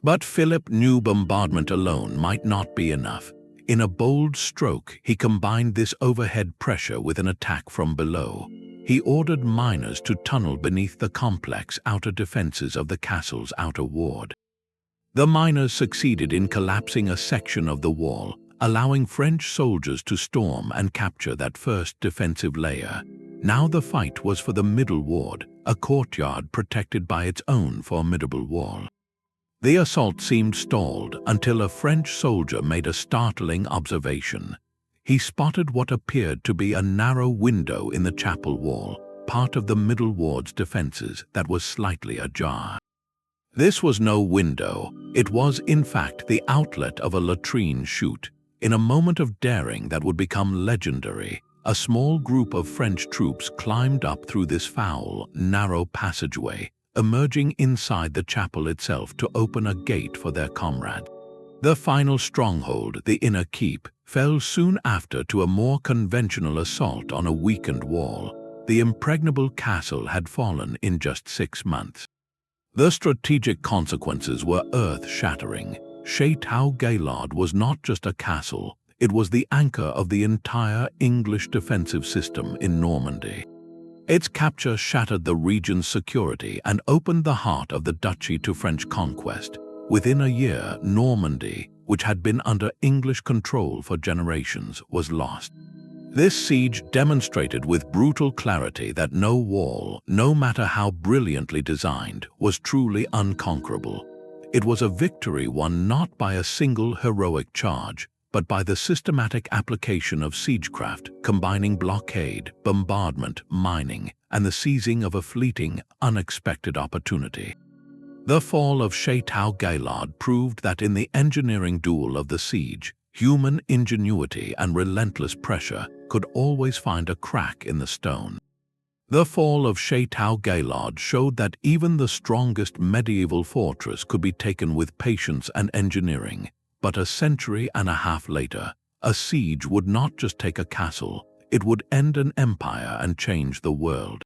But Philip knew bombardment alone might not be enough. In a bold stroke, he combined this overhead pressure with an attack from below. He ordered miners to tunnel beneath the complex outer defenses of the castle's outer ward. The miners succeeded in collapsing a section of the wall, allowing French soldiers to storm and capture that first defensive layer. Now the fight was for the middle ward, a courtyard protected by its own formidable wall. The assault seemed stalled until a French soldier made a startling observation. He spotted what appeared to be a narrow window in the chapel wall, part of the middle ward's defenses, that was slightly ajar. This was no window. It was, in fact, the outlet of a latrine chute. In a moment of daring that would become legendary, a small group of French troops climbed up through this foul, narrow passageway, emerging inside the chapel itself to open a gate for their comrade. The final stronghold, the inner keep, fell soon after to a more conventional assault on a weakened wall. The impregnable castle had fallen in just 6 months. The strategic consequences were earth-shattering. Château Gaillard was not just a castle, it was the anchor of the entire English defensive system in Normandy. Its capture shattered the region's security and opened the heart of the duchy to French conquest. Within a year, Normandy, which had been under English control for generations, was lost. This siege demonstrated with brutal clarity that no wall, no matter how brilliantly designed, was truly unconquerable. It was a victory won not by a single heroic charge, but by the systematic application of siegecraft, combining blockade, bombardment, mining, and the seizing of a fleeting, unexpected opportunity. The fall of Château Gaillard proved that in the engineering duel of the siege, human ingenuity and relentless pressure could always find a crack in the stone. The fall of Château Gaillard showed that even the strongest medieval fortress could be taken with patience and engineering. But a century and a half later, a siege would not just take a castle, it would end an empire and change the world.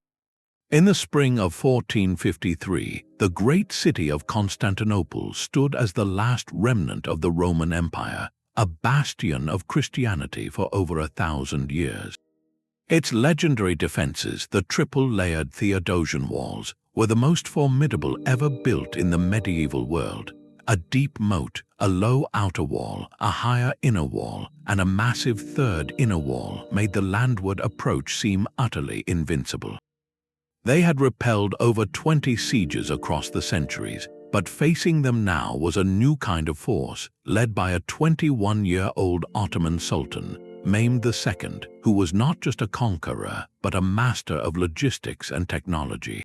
In the spring of 1453, the great city of Constantinople stood as the last remnant of the Roman Empire, a bastion of Christianity for over 1,000 years. Its legendary defenses, the triple-layered Theodosian walls, were the most formidable ever built in the medieval world. A deep moat, a low outer wall, a higher inner wall, and a massive third inner wall made the landward approach seem utterly invincible. They had repelled over 20 sieges across the centuries, but facing them now was a new kind of force, led by a 21-year-old Ottoman Sultan, Mehmed II, who was not just a conqueror, but a master of logistics and technology.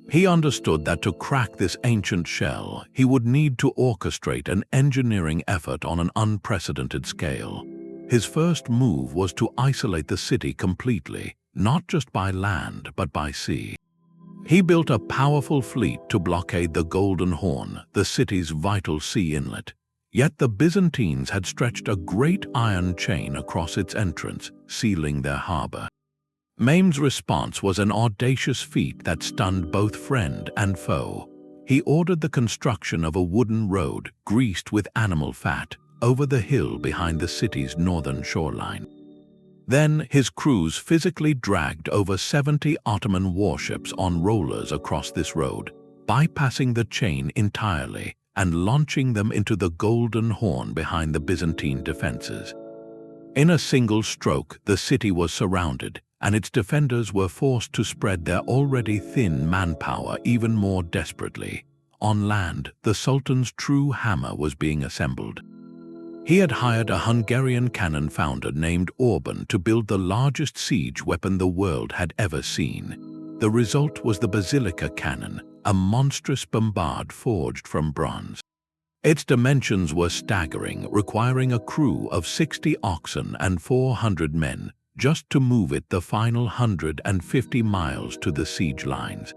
He understood that to crack this ancient shell, he would need to orchestrate an engineering effort on an unprecedented scale. His first move was to isolate the city completely, not just by land, but by sea. He built a powerful fleet to blockade the Golden Horn, the city's vital sea inlet. Yet the Byzantines had stretched a great iron chain across its entrance, sealing their harbor. Mehmed's response was an audacious feat that stunned both friend and foe. He ordered the construction of a wooden road, greased with animal fat, over the hill behind the city's northern shoreline. Then his crews physically dragged over 70 Ottoman warships on rollers across this road, bypassing the chain entirely and launching them into the Golden Horn behind the Byzantine defenses. In a single stroke, the city was surrounded, and its defenders were forced to spread their already thin manpower even more desperately. On land, the Sultan's true hammer was being assembled. He had hired a Hungarian cannon founder named Orban to build the largest siege weapon the world had ever seen. The result was the Basilica cannon, a monstrous bombard forged from bronze. Its dimensions were staggering, requiring a crew of 60 oxen and 400 men just to move it the final 150 miles to the siege lines.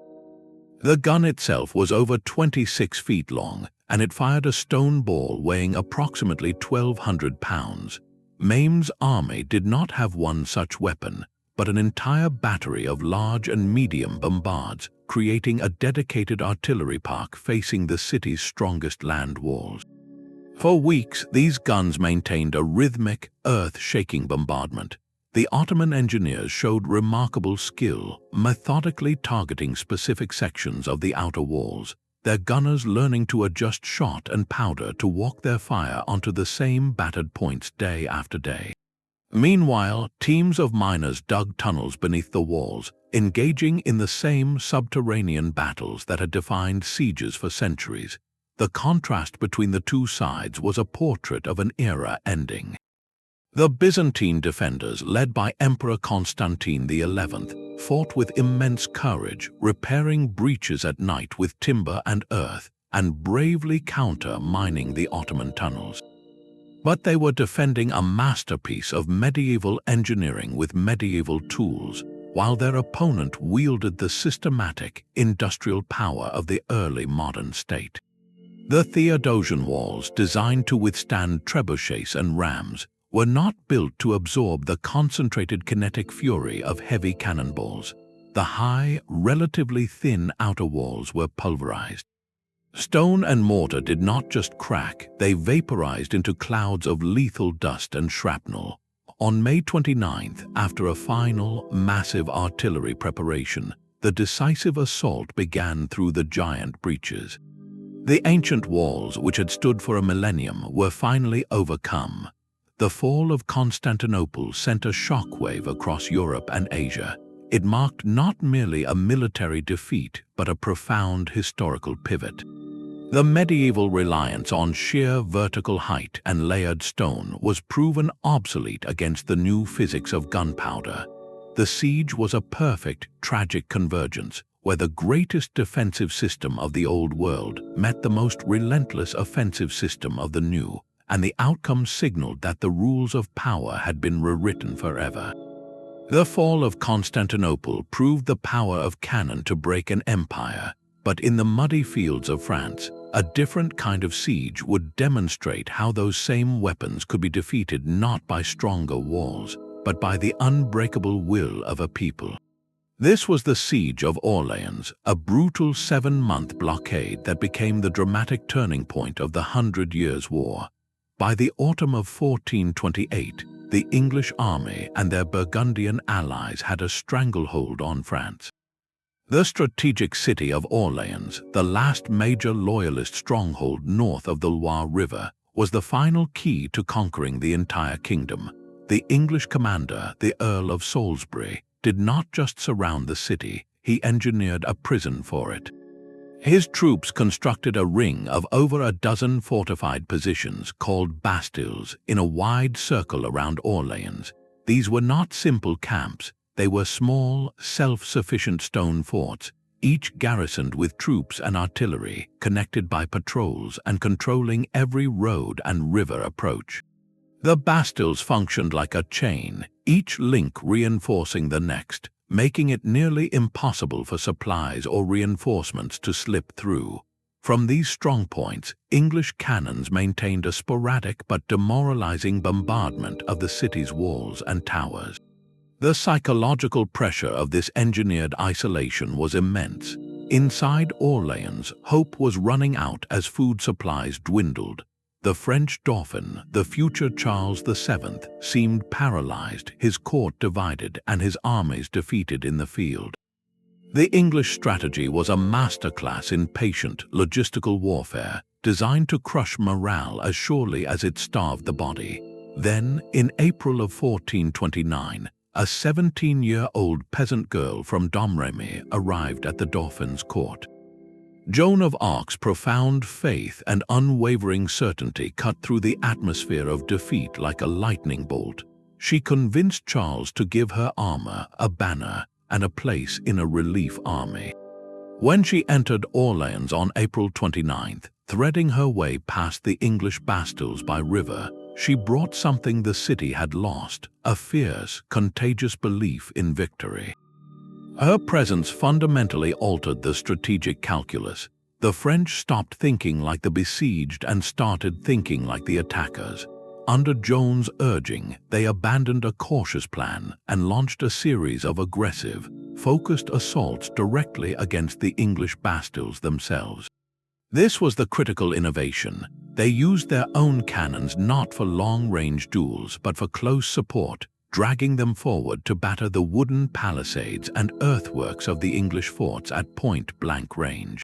The gun itself was over 26 feet long, and it fired a stone ball weighing approximately 1,200 pounds. Mehmed's army did not have one such weapon, but an entire battery of large and medium bombards, creating a dedicated artillery park facing the city's strongest land walls. For weeks, these guns maintained a rhythmic, earth-shaking bombardment. The Ottoman engineers showed remarkable skill, methodically targeting specific sections of the outer walls, their gunners learning to adjust shot and powder to walk their fire onto the same battered points day after day. Meanwhile, teams of miners dug tunnels beneath the walls, engaging in the same subterranean battles that had defined sieges for centuries. The contrast between the two sides was a portrait of an era ending. The Byzantine defenders, led by Emperor Constantine XI, fought with immense courage, repairing breaches at night with timber and earth, and bravely counter-mining the Ottoman tunnels. But they were defending a masterpiece of medieval engineering with medieval tools, while their opponent wielded the systematic, industrial power of the early modern state. The Theodosian walls, designed to withstand trebuchets and rams, were not built to absorb the concentrated kinetic fury of heavy cannonballs. The high, relatively thin outer walls were pulverized. Stone and mortar did not just crack, they vaporized into clouds of lethal dust and shrapnel. On May 29th, after a final, massive artillery preparation, the decisive assault began through the giant breaches. The ancient walls, which had stood for a millennium, were finally overcome. The fall of Constantinople sent a shockwave across Europe and Asia. It marked not merely a military defeat, but a profound historical pivot. The medieval reliance on sheer vertical height and layered stone was proven obsolete against the new physics of gunpowder. The siege was a perfect, tragic convergence, where the greatest defensive system of the old world met the most relentless offensive system of the new, and the outcome signaled that the rules of power had been rewritten forever. The fall of Constantinople proved the power of cannon to break an empire, but in the muddy fields of France, a different kind of siege would demonstrate how those same weapons could be defeated not by stronger walls, but by the unbreakable will of a people. This was the Siege of Orléans, a brutal 7-month blockade that became the dramatic turning point of the 100 Years' War. By the autumn of 1428, the English army and their Burgundian allies had a stranglehold on France. The strategic city of Orléans, the last major loyalist stronghold north of the Loire River, was the final key to conquering the entire kingdom. The English commander, the Earl of Salisbury, did not just surround the city, he engineered a prison for it. His troops constructed a ring of over a dozen fortified positions called bastions in a wide circle around Orléans. These were not simple camps. They were small, self-sufficient stone forts, each garrisoned with troops and artillery, connected by patrols and controlling every road and river approach. The bastions functioned like a chain, each link reinforcing the next, making it nearly impossible for supplies or reinforcements to slip through. From these strongpoints, English cannons maintained a sporadic but demoralizing bombardment of the city's walls and towers. The psychological pressure of this engineered isolation was immense. Inside Orléans, hope was running out as food supplies dwindled. The French Dauphin, the future Charles VII, seemed paralyzed, his court divided and his armies defeated in the field. The English strategy was a masterclass in patient, logistical warfare, designed to crush morale as surely as it starved the body. Then, in April of 1429, a 17-year-old peasant girl from Domremy arrived at the Dauphin's court. Joan of Arc's profound faith and unwavering certainty cut through the atmosphere of defeat like a lightning bolt. She convinced Charles to give her armor, a banner, and a place in a relief army. When she entered Orléans on April 29th, threading her way past the English bastions by river, she brought something the city had lost, a fierce, contagious belief in victory. Her presence fundamentally altered the strategic calculus. The French stopped thinking like the besieged and started thinking like the attackers. Under Joan's urging, they abandoned a cautious plan and launched a series of aggressive, focused assaults directly against the English bastions themselves. This was the critical innovation. They used their own cannons not for long-range duels but for close support, dragging them forward to batter the wooden palisades and earthworks of the English forts at point-blank range.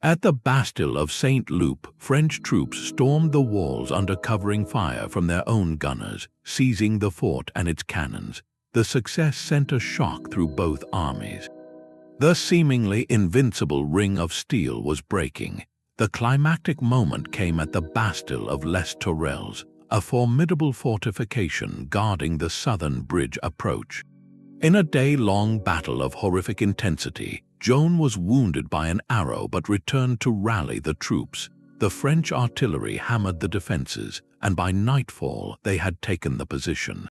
At the Bastille of Saint-Loup, French troops stormed the walls under covering fire from their own gunners, seizing the fort and its cannons. The success sent a shock through both armies. The seemingly invincible ring of steel was breaking. The climactic moment came at the Bastille of Les Tourelles, a formidable fortification guarding the southern bridge approach. In a day-long battle of horrific intensity, Joan was wounded by an arrow but returned to rally the troops. The French artillery hammered the defenses, and by nightfall they had taken the position.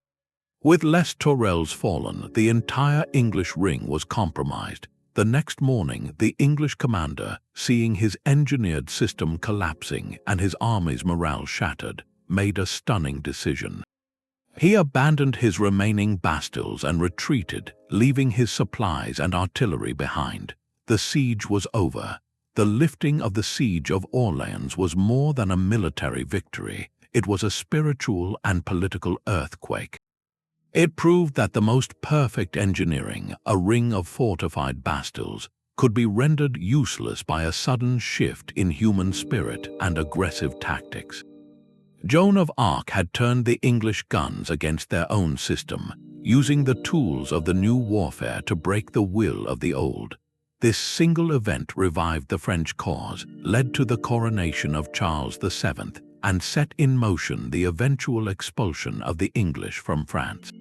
With Les Tourelles fallen, the entire English ring was compromised. The next morning, the English commander, seeing his engineered system collapsing and his army's morale shattered, made a stunning decision. He abandoned his remaining bastions and retreated, leaving his supplies and artillery behind. The siege was over. The lifting of the siege of Orléans was more than a military victory. It was a spiritual and political earthquake. It proved that the most perfect engineering, a ring of fortified bastions, could be rendered useless by a sudden shift in human spirit and aggressive tactics. Joan of Arc had turned the English guns against their own system, using the tools of the new warfare to break the will of the old. This single event revived the French cause, led to the coronation of Charles VII, and set in motion the eventual expulsion of the English from France.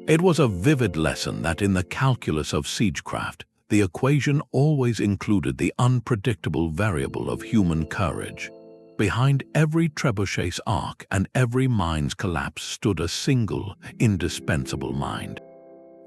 It was a vivid lesson that in the calculus of siegecraft, the equation always included the unpredictable variable of human courage. Behind every trebuchet's arc and every mine's collapse stood a single, indispensable mind.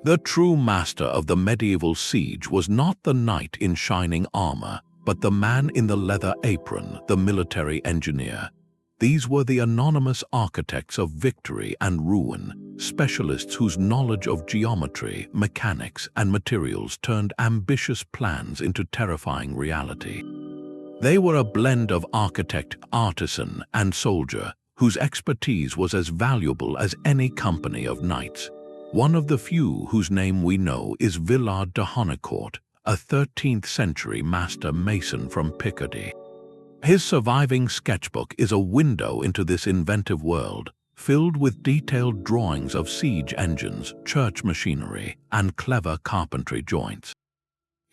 The true master of the medieval siege was not the knight in shining armor, but the man in the leather apron, the military engineer. These were the anonymous architects of victory and ruin, specialists whose knowledge of geometry, mechanics, and materials turned ambitious plans into terrifying reality. They were a blend of architect, artisan, and soldier, whose expertise was as valuable as any company of knights. One of the few whose name we know is Villard de Honnecourt, a 13th-century master mason from Picardy. His surviving sketchbook is a window into this inventive world, filled with detailed drawings of siege engines, church machinery, and clever carpentry joints.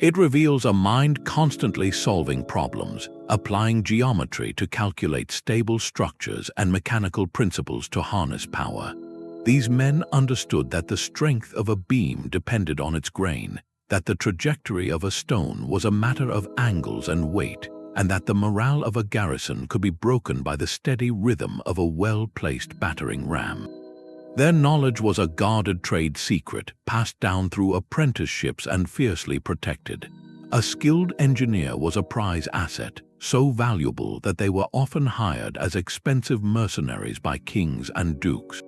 It reveals a mind constantly solving problems, applying geometry to calculate stable structures and mechanical principles to harness power. These men understood that the strength of a beam depended on its grain, that the trajectory of a stone was a matter of angles and weight, and that the morale of a garrison could be broken by the steady rhythm of a well-placed battering ram. Their knowledge was a guarded trade secret, passed down through apprenticeships and fiercely protected. A skilled engineer was a prize asset, so valuable that they were often hired as expensive mercenaries by kings and dukes.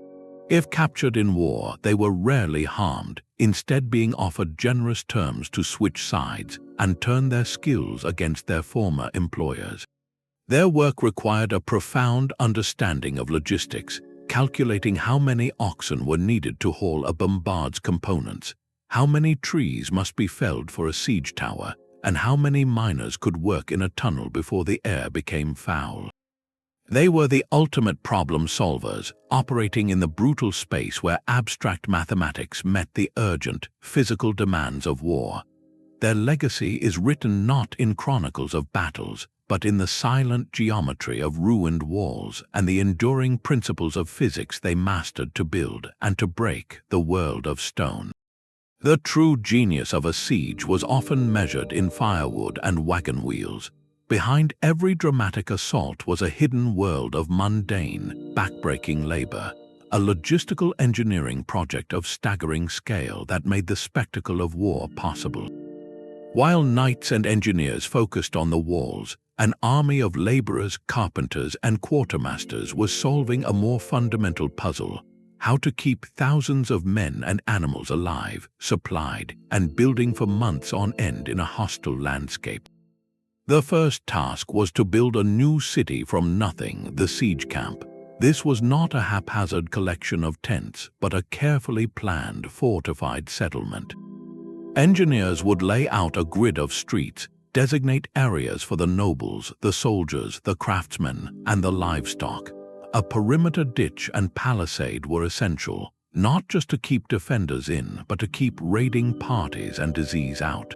If captured in war, they were rarely harmed, instead being offered generous terms to switch sides and turn their skills against their former employers. Their work required a profound understanding of logistics, calculating how many oxen were needed to haul a bombard's components, how many trees must be felled for a siege tower, and how many miners could work in a tunnel before the air became foul. They were the ultimate problem solvers, operating in the brutal space where abstract mathematics met the urgent, physical demands of war. their legacy is written not in chronicles of battles, but in the silent geometry of ruined walls and the enduring principles of physics they mastered to build and to break the world of stone. The true genius of a siege was often measured in firewood and wagon wheels. Behind every dramatic assault was a hidden world of mundane, backbreaking labor, a logistical engineering project of staggering scale that made the spectacle of war possible. While knights and engineers focused on the walls, an army of laborers, carpenters, and quartermasters was solving a more fundamental puzzle: how to keep thousands of men and animals alive, supplied, and building for months on end in a hostile landscape. The first task was to build a new city from nothing, the siege camp. This was not a haphazard collection of tents, but a carefully planned, fortified settlement. Engineers would lay out a grid of streets, designate areas for the nobles, the soldiers, the craftsmen, and the livestock. A perimeter ditch and palisade were essential, not just to keep defenders in, but to keep raiding parties and disease out.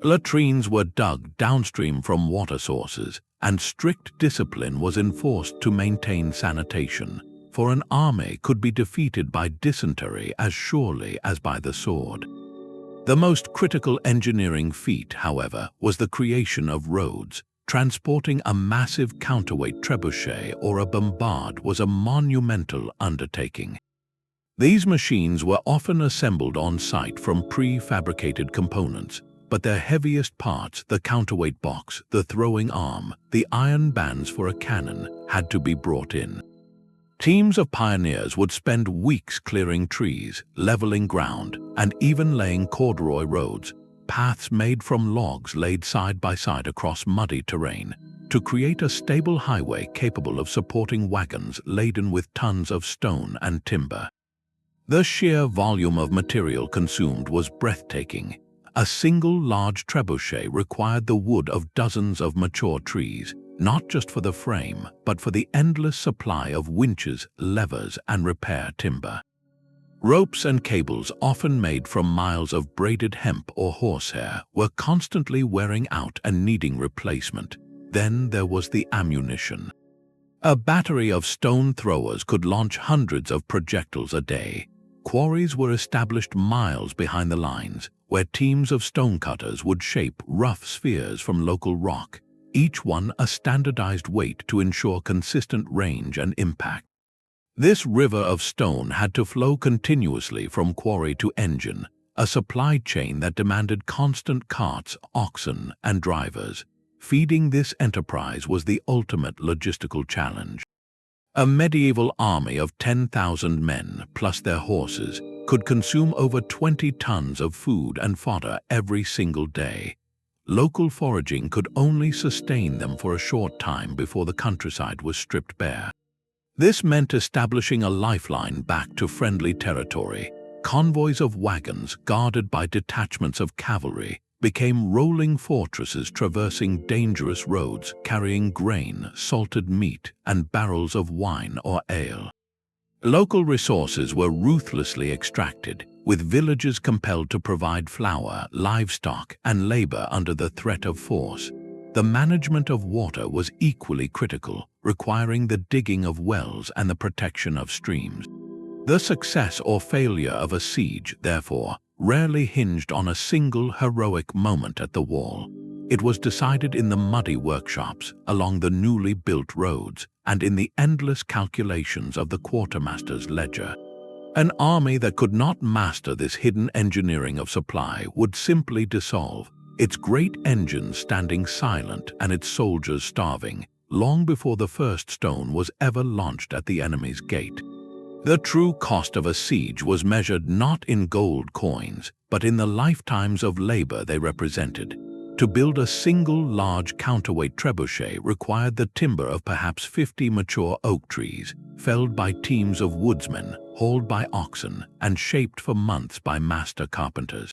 Latrines were dug downstream from water sources, and strict discipline was enforced to maintain sanitation, for an army could be defeated by dysentery as surely as by the sword. The most critical engineering feat, however, was the creation of roads. Transporting a massive counterweight trebuchet or a bombard was a monumental undertaking. These machines were often assembled on site from prefabricated components, but their heaviest parts, the counterweight box, the throwing arm, the iron bands for a cannon, had to be brought in. Teams of pioneers would spend weeks clearing trees, leveling ground, and even laying corduroy roads, paths made from logs laid side by side across muddy terrain, to create a stable highway capable of supporting wagons laden with tons of stone and timber. The sheer volume of material consumed was breathtaking. A single large trebuchet required the wood of dozens of mature trees, not just for the frame, but for the endless supply of winches, levers, and repair timber. Ropes and cables, often made from miles of braided hemp or horsehair, were constantly wearing out and needing replacement. Then there was the ammunition. A battery of stone throwers could launch hundreds of projectiles a day. Quarries were established miles behind the lines, where teams of stonecutters would shape rough spheres from local rock, each one a standardized weight to ensure consistent range and impact. This river of stone had to flow continuously from quarry to engine, a supply chain that demanded constant carts, oxen, and drivers. Feeding this enterprise was the ultimate logistical challenge. A medieval army of 10,000 men, plus their horses, could consume over 20 tons of food and fodder every single day. Local foraging could only sustain them for a short time before the countryside was stripped bare. This meant establishing a lifeline back to friendly territory. Convoys of wagons, guarded by detachments of cavalry, became rolling fortresses traversing dangerous roads, carrying grain, salted meat, and barrels of wine or ale. Local resources were ruthlessly extracted, with villages compelled to provide flour, livestock, and labor under the threat of force. The management of water was equally critical, requiring the digging of wells and the protection of streams. The success or failure of a siege, therefore, rarely hinged on a single heroic moment at the wall. It was decided in the muddy workshops, along the newly built roads, and in the endless calculations of the quartermaster's ledger. An army that could not master this hidden engineering of supply would simply dissolve, its great engines standing silent and its soldiers starving, long before the first stone was ever launched at the enemy's gate. The true cost of a siege was measured not in gold coins, but in the lifetimes of labor they represented. To build a single large counterweight trebuchet required the timber of perhaps 50 mature oak trees, felled by teams of woodsmen, hauled by oxen, and shaped for months by master carpenters.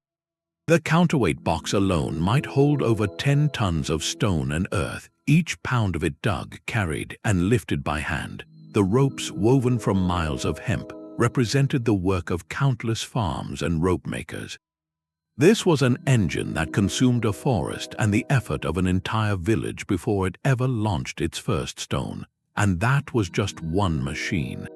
The counterweight box alone might hold over 10 tons of stone and earth, each pound of it dug, carried, and lifted by hand. The ropes, woven from miles of hemp, represented the work of countless farms and rope makers. This was an engine that consumed a forest and the effort of an entire village before it ever launched its first stone, and that was just one machine.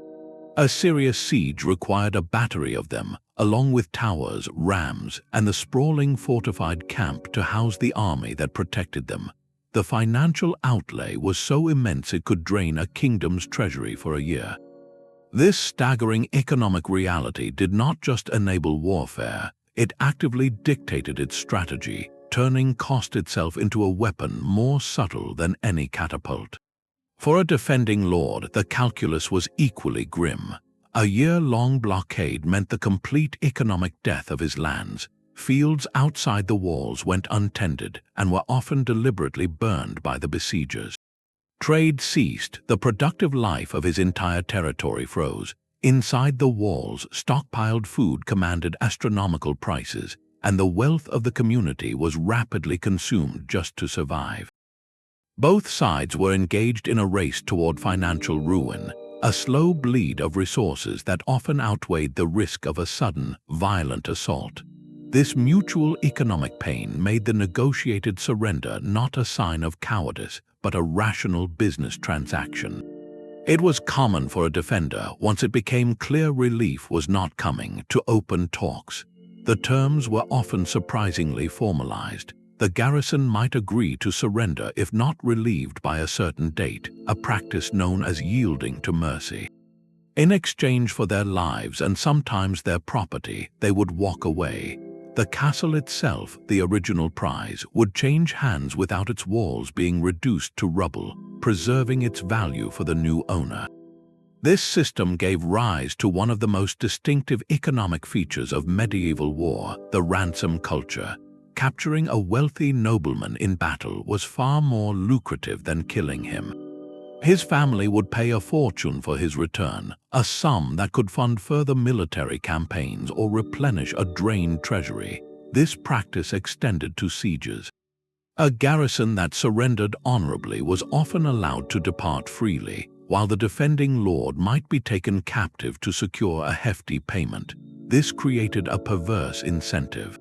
A serious siege required a battery of them, along with towers, rams, and the sprawling fortified camp to house the army that protected them. The financial outlay was so immense it could drain a kingdom's treasury for a year. This staggering economic reality did not just enable warfare, it actively dictated its strategy, turning cost itself into a weapon more subtle than any catapult. For a defending lord, the calculus was equally grim. A year-long blockade meant the complete economic death of his lands. Fields outside the walls went untended and were often deliberately burned by the besiegers. Trade ceased, the productive life of his entire territory froze. Inside the walls, stockpiled food commanded astronomical prices, and the wealth of the community was rapidly consumed just to survive. Both sides were engaged in a race toward financial ruin, a slow bleed of resources that often outweighed the risk of a sudden, violent assault. This mutual economic pain made the negotiated surrender not a sign of cowardice, but a rational business transaction. It was common for a defender, once it became clear relief was not coming, to open talks. The terms were often surprisingly formalized. The garrison might agree to surrender if not relieved by a certain date, a practice known as yielding to mercy. In exchange for their lives and sometimes their property, they would walk away. The castle itself, the original prize, would change hands without its walls being reduced to rubble, preserving its value for the new owner. This system gave rise to one of the most distinctive economic features of medieval war, the ransom culture. Capturing a wealthy nobleman in battle was far more lucrative than killing him. His family would pay a fortune for his return, a sum that could fund further military campaigns or replenish a drained treasury. This practice extended to sieges. A garrison that surrendered honorably was often allowed to depart freely, while the defending lord might be taken captive to secure a hefty payment. This created a perverse incentive.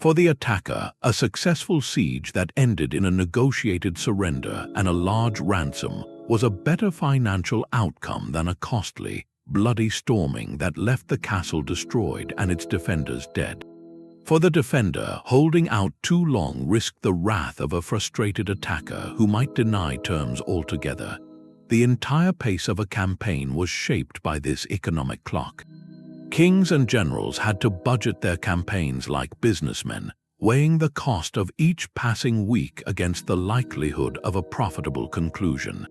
For the attacker, a successful siege that ended in a negotiated surrender and a large ransom was a better financial outcome than a costly, bloody storming that left the castle destroyed and its defenders dead. For the defender, holding out too long risked the wrath of a frustrated attacker who might deny terms altogether. The entire pace of a campaign was shaped by this economic clock. Kings and generals had to budget their campaigns like businessmen, weighing the cost of each passing week against the likelihood of a profitable conclusion.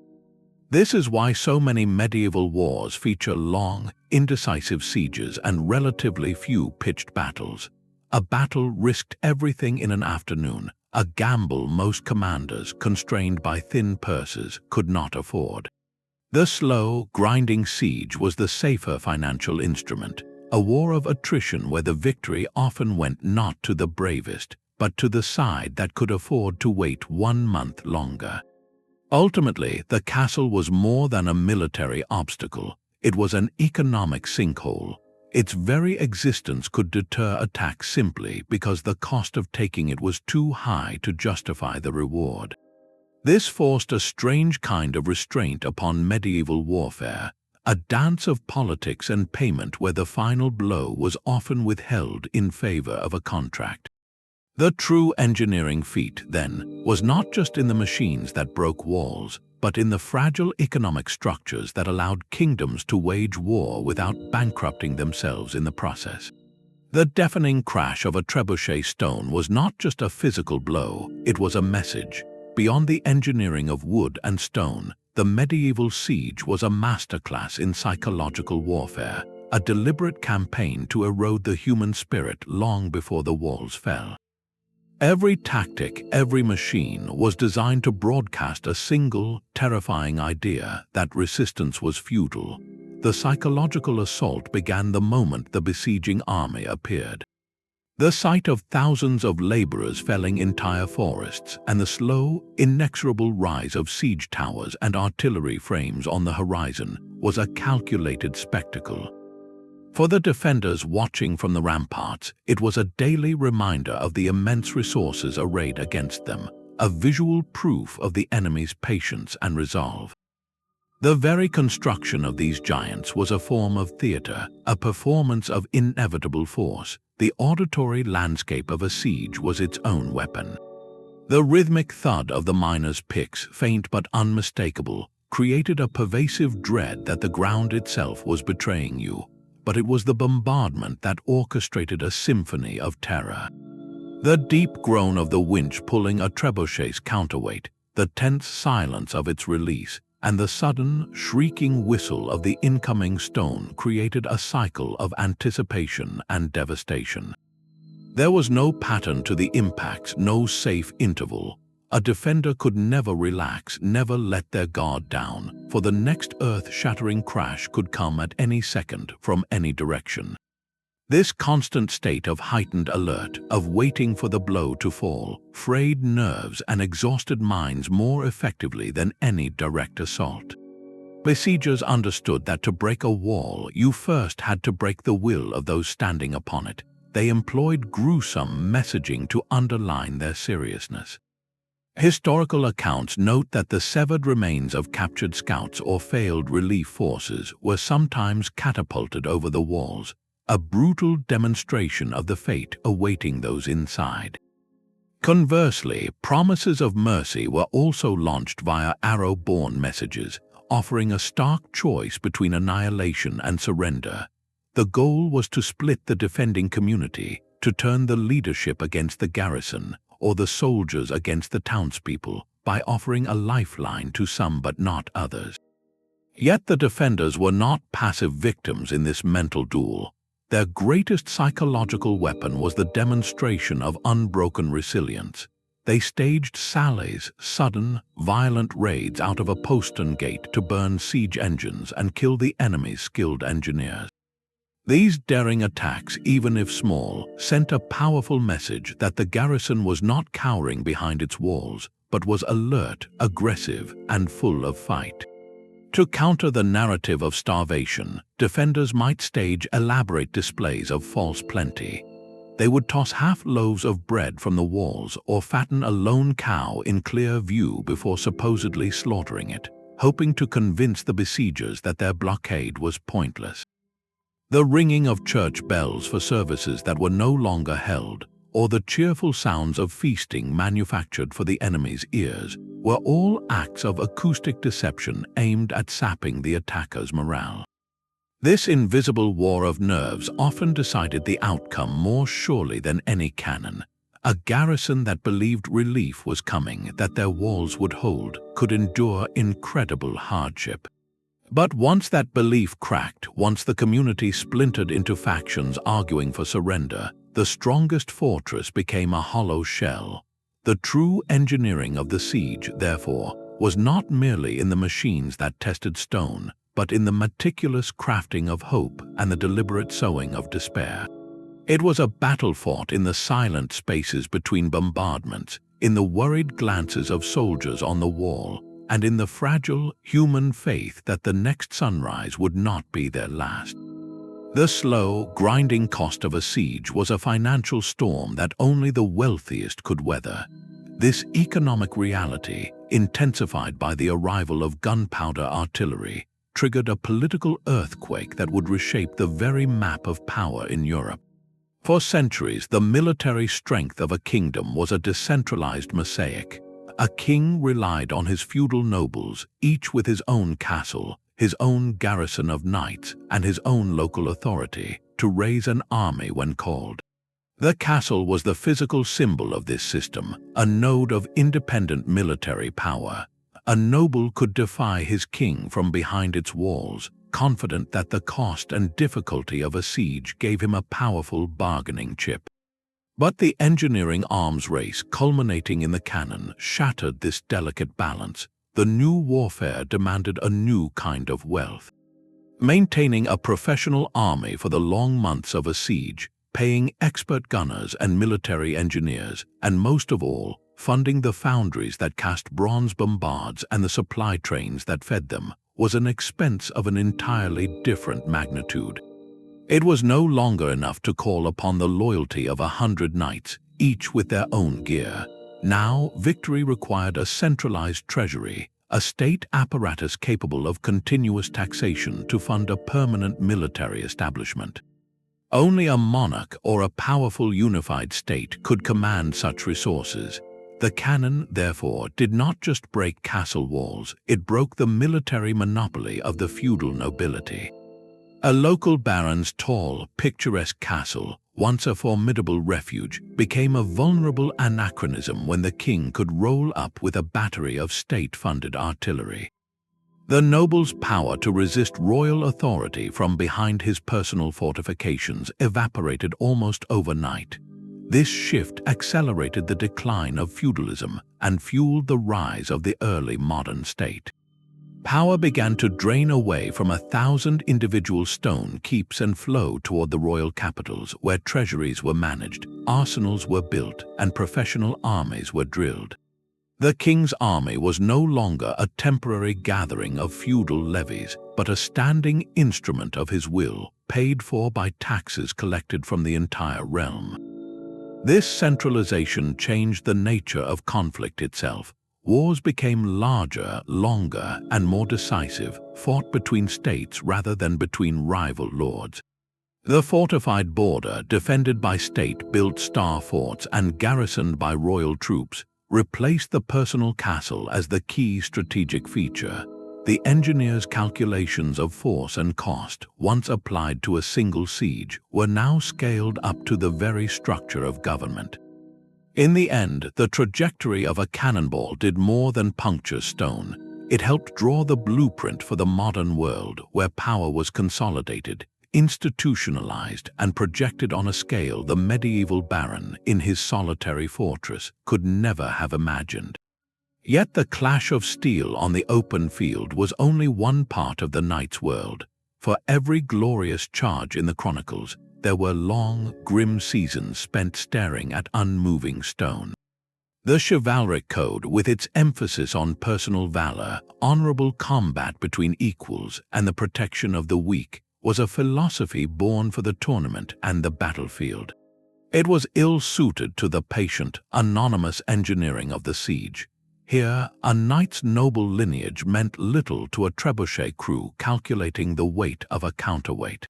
This is why so many medieval wars feature long, indecisive sieges and relatively few pitched battles. A battle risked everything in an afternoon, a gamble most commanders, constrained by thin purses, could not afford. The slow, grinding siege was the safer financial instrument, a war of attrition where the victory often went not to the bravest, but to the side that could afford to wait 1 month longer. Ultimately, the castle was more than a military obstacle. It was an economic sinkhole. Its very existence could deter attacks simply because the cost of taking it was too high to justify the reward. This forced a strange kind of restraint upon medieval warfare, a dance of politics and payment where the final blow was often withheld in favor of a contract. The true engineering feat, then, was not just in the machines that broke walls, but in the fragile economic structures that allowed kingdoms to wage war without bankrupting themselves in the process. The deafening crash of a trebuchet stone was not just a physical blow, it was a message. Beyond the engineering of wood and stone, the medieval siege was a masterclass in psychological warfare, a deliberate campaign to erode the human spirit long before the walls fell. Every tactic, every machine was designed to broadcast a single, terrifying idea that resistance was futile. The psychological assault began the moment the besieging army appeared. The sight of thousands of laborers felling entire forests and the slow, inexorable rise of siege towers and artillery frames on the horizon was a calculated spectacle. For the defenders watching from the ramparts, it was a daily reminder of the immense resources arrayed against them, a visual proof of the enemy's patience and resolve. The very construction of these giants was a form of theater, a performance of inevitable force. The auditory landscape of a siege was its own weapon. The rhythmic thud of the miners' picks, faint but unmistakable, created a pervasive dread that the ground itself was betraying you. But it was the bombardment that orchestrated a symphony of terror. The deep groan of the winch pulling a trebuchet's counterweight, the tense silence of its release, and the sudden, shrieking whistle of the incoming stone created a cycle of anticipation and devastation. There was no pattern to the impacts, no safe interval. A defender could never relax, never let their guard down, for the next earth-shattering crash could come at any second from any direction. This constant state of heightened alert, of waiting for the blow to fall, frayed nerves and exhausted minds more effectively than any direct assault. Besiegers understood that to break a wall, you first had to break the will of those standing upon it. They employed gruesome messaging to underline their seriousness. Historical accounts note that the severed remains of captured scouts or failed relief forces were sometimes catapulted over the walls, a brutal demonstration of the fate awaiting those inside. Conversely, promises of mercy were also launched via arrow-borne messages, offering a stark choice between annihilation and surrender. The goal was to split the defending community, to turn the leadership against the garrison, or the soldiers against the townspeople, by offering a lifeline to some but not others. Yet the defenders were not passive victims in this mental duel. Their greatest psychological weapon was the demonstration of unbroken resilience. They staged sallies, sudden, violent raids out of a postern gate to burn siege engines and kill the enemy's skilled engineers. These daring attacks, even if small, sent a powerful message that the garrison was not cowering behind its walls, but was alert, aggressive, and full of fight. To counter the narrative of starvation, defenders might stage elaborate displays of false plenty. They would toss half loaves of bread from the walls or fatten a lone cow in clear view before supposedly slaughtering it, hoping to convince the besiegers that their blockade was pointless. The ringing of church bells for services that were no longer held, or the cheerful sounds of feasting manufactured for the enemy's ears, were all acts of acoustic deception aimed at sapping the attacker's morale. This invisible war of nerves often decided the outcome more surely than any cannon. A garrison that believed relief was coming, that their walls would hold, could endure incredible hardship. But once that belief cracked, once the community splintered into factions arguing for surrender, the strongest fortress became a hollow shell. The true engineering of the siege, therefore, was not merely in the machines that tested stone, but in the meticulous crafting of hope and the deliberate sowing of despair. It was a battle fought in the silent spaces between bombardments, in the worried glances of soldiers on the wall, and in the fragile human faith that the next sunrise would not be their last. The slow, grinding cost of a siege was a financial storm that only the wealthiest could weather. This economic reality, intensified by the arrival of gunpowder artillery, triggered a political earthquake that would reshape the very map of power in Europe. For centuries, the military strength of a kingdom was a decentralized mosaic. A king relied on his feudal nobles, each with his own castle, his own garrison of knights, and his own local authority, to raise an army when called. The castle was the physical symbol of this system, a node of independent military power. A noble could defy his king from behind its walls, confident that the cost and difficulty of a siege gave him a powerful bargaining chip. But the engineering arms race culminating in the cannon shattered this delicate balance. The new warfare demanded a new kind of wealth. Maintaining a professional army for the long months of a siege, paying expert gunners and military engineers, and most of all, funding the foundries that cast bronze bombards and the supply trains that fed them, was an expense of an entirely different magnitude. It was no longer enough to call upon the loyalty of 100 knights, each with their own gear. Now, victory required a centralized treasury, a state apparatus capable of continuous taxation to fund a permanent military establishment. Only a monarch or a powerful unified state could command such resources. The cannon, therefore, did not just break castle walls, it broke the military monopoly of the feudal nobility. A local baron's tall, picturesque castle, once a formidable refuge, became a vulnerable anachronism when the king could roll up with a battery of state-funded artillery. The noble's power to resist royal authority from behind his personal fortifications evaporated almost overnight. This shift accelerated the decline of feudalism and fueled the rise of the early modern state. Power began to drain away from 1,000 individual stone keeps and flow toward the royal capitals, where treasuries were managed, arsenals were built, and professional armies were drilled. The king's army was no longer a temporary gathering of feudal levies, but a standing instrument of his will, paid for by taxes collected from the entire realm. This centralization changed the nature of conflict itself. Wars became larger, longer, and more decisive, fought between states rather than between rival lords. The fortified border, defended by state-built star forts and garrisoned by royal troops, replaced the personal castle as the key strategic feature. The engineer's calculations of force and cost, once applied to a single siege, were now scaled up to the very structure of government. In the end, the trajectory of a cannonball did more than puncture stone. It helped draw the blueprint for the modern world, where power was consolidated, institutionalized, and projected on a scale the medieval baron, in his solitary fortress, could never have imagined. Yet the clash of steel on the open field was only one part of the knight's world. For every glorious charge in the chronicles, there were long, grim seasons spent staring at unmoving stone. The chivalric code, with its emphasis on personal valor, honorable combat between equals, and the protection of the weak, was a philosophy born for the tournament and the battlefield. It was ill-suited to the patient, anonymous engineering of the siege. Here, a knight's noble lineage meant little to a trebuchet crew calculating the weight of a counterweight.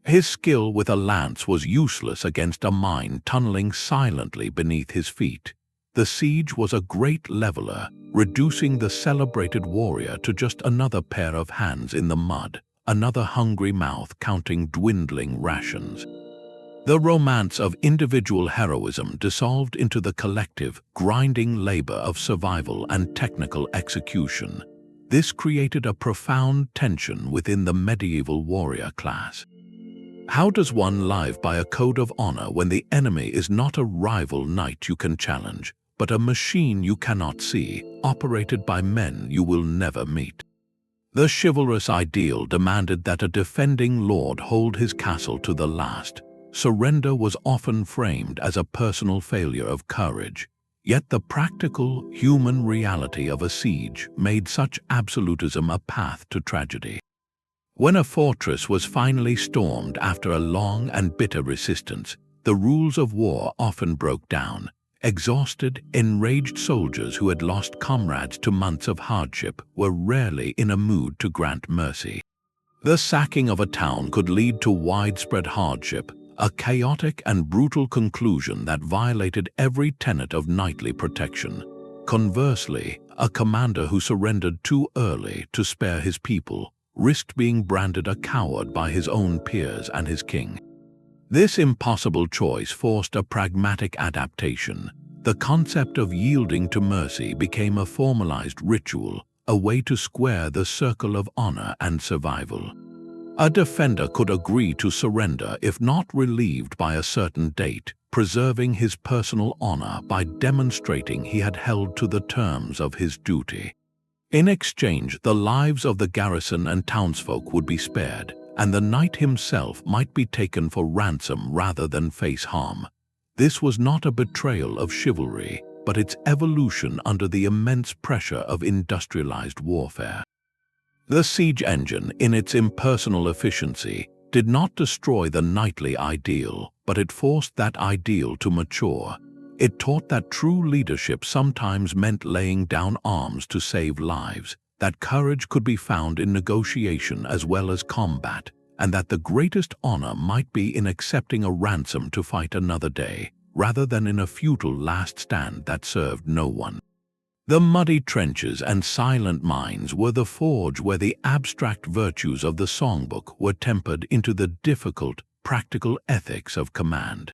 His skill with a lance was useless against a mine tunneling silently beneath his feet. The siege was a great leveler, reducing the celebrated warrior to just another pair of hands in the mud, another hungry mouth counting dwindling rations. The romance of individual heroism dissolved into the collective, grinding labor of survival and technical execution. This created a profound tension within the medieval warrior class. How does one live by a code of honor when the enemy is not a rival knight you can challenge, but a machine you cannot see, operated by men you will never meet? The chivalrous ideal demanded that a defending lord hold his castle to the last. Surrender was often framed as a personal failure of courage. Yet the practical, human reality of a siege made such absolutism a path to tragedy. When a fortress was finally stormed after a long and bitter resistance, the rules of war often broke down. Exhausted, enraged soldiers who had lost comrades to months of hardship were rarely in a mood to grant mercy. The sacking of a town could lead to widespread hardship, a chaotic and brutal conclusion that violated every tenet of knightly protection. Conversely, a commander who surrendered too early to spare his people risked being branded a coward by his own peers and his king. This impossible choice forced a pragmatic adaptation. The concept of yielding to mercy became a formalized ritual, a way to square the circle of honor and survival. A defender could agree to surrender if not relieved by a certain date, preserving his personal honor by demonstrating he had held to the terms of his duty. In exchange, the lives of the garrison and townsfolk would be spared, and the knight himself might be taken for ransom rather than face harm. This was not a betrayal of chivalry, but its evolution under the immense pressure of industrialized warfare. The siege engine, in its impersonal efficiency, did not destroy the knightly ideal, but it forced that ideal to mature. It taught that true leadership sometimes meant laying down arms to save lives, that courage could be found in negotiation as well as combat, and that the greatest honor might be in accepting a ransom to fight another day, rather than in a futile last stand that served no one. The muddy trenches and silent mines were the forge where the abstract virtues of the songbook were tempered into the difficult, practical ethics of command.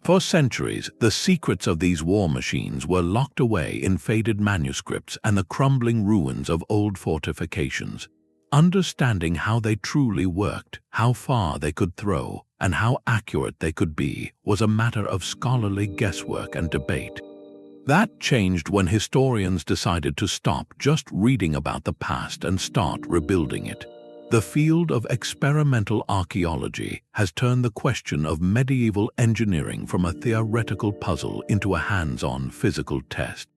For centuries, the secrets of these war machines were locked away in faded manuscripts and the crumbling ruins of old fortifications. Understanding how they truly worked, how far they could throw, and how accurate they could be was a matter of scholarly guesswork and debate. That changed when historians decided to stop just reading about the past and start rebuilding it. The field of experimental archaeology has turned the question of medieval engineering from a theoretical puzzle into a hands-on physical test.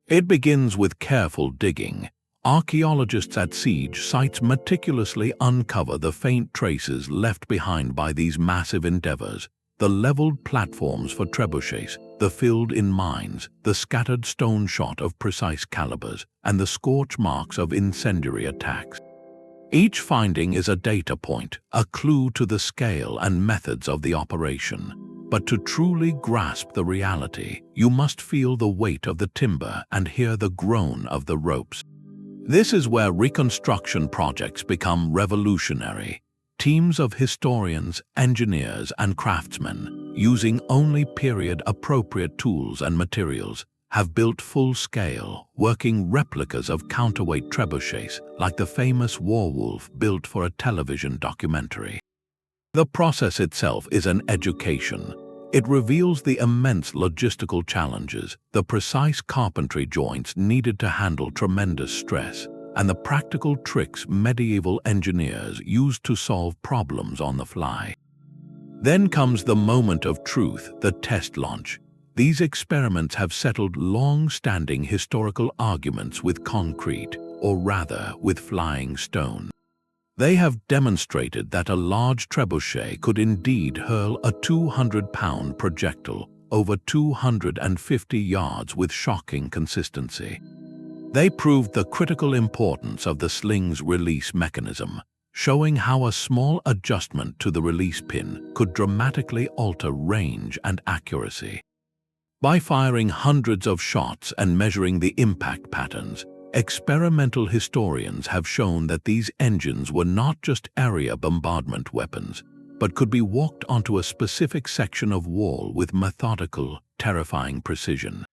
It begins with careful digging. Archaeologists at siege sites meticulously uncover the faint traces left behind by these massive endeavors: the leveled platforms for trebuchets, the filled-in mines, the scattered stone shot of precise calibers, and the scorch marks of incendiary attacks. Each finding is a data point, a clue to the scale and methods of the operation. But to truly grasp the reality, you must feel the weight of the timber and hear the groan of the ropes. This is where reconstruction projects become revolutionary. Teams of historians, engineers, and craftsmen, using only period-appropriate tools and materials, have built full-scale, working replicas of counterweight trebuchets like the famous Warwolf built for a television documentary. The process itself is an education. It reveals the immense logistical challenges, the precise carpentry joints needed to handle tremendous stress, and the practical tricks medieval engineers used to solve problems on the fly. Then comes the moment of truth, the test launch. These experiments have settled long-standing historical arguments with concrete, or rather with flying stone. They have demonstrated that a large trebuchet could indeed hurl a 200-pound projectile over 250 yards with shocking consistency. They proved the critical importance of the sling's release mechanism, showing how a small adjustment to the release pin could dramatically alter range and accuracy. By firing hundreds of shots and measuring the impact patterns, experimental historians have shown that these engines were not just area bombardment weapons, but could be walked onto a specific section of wall with methodical, terrifying precision.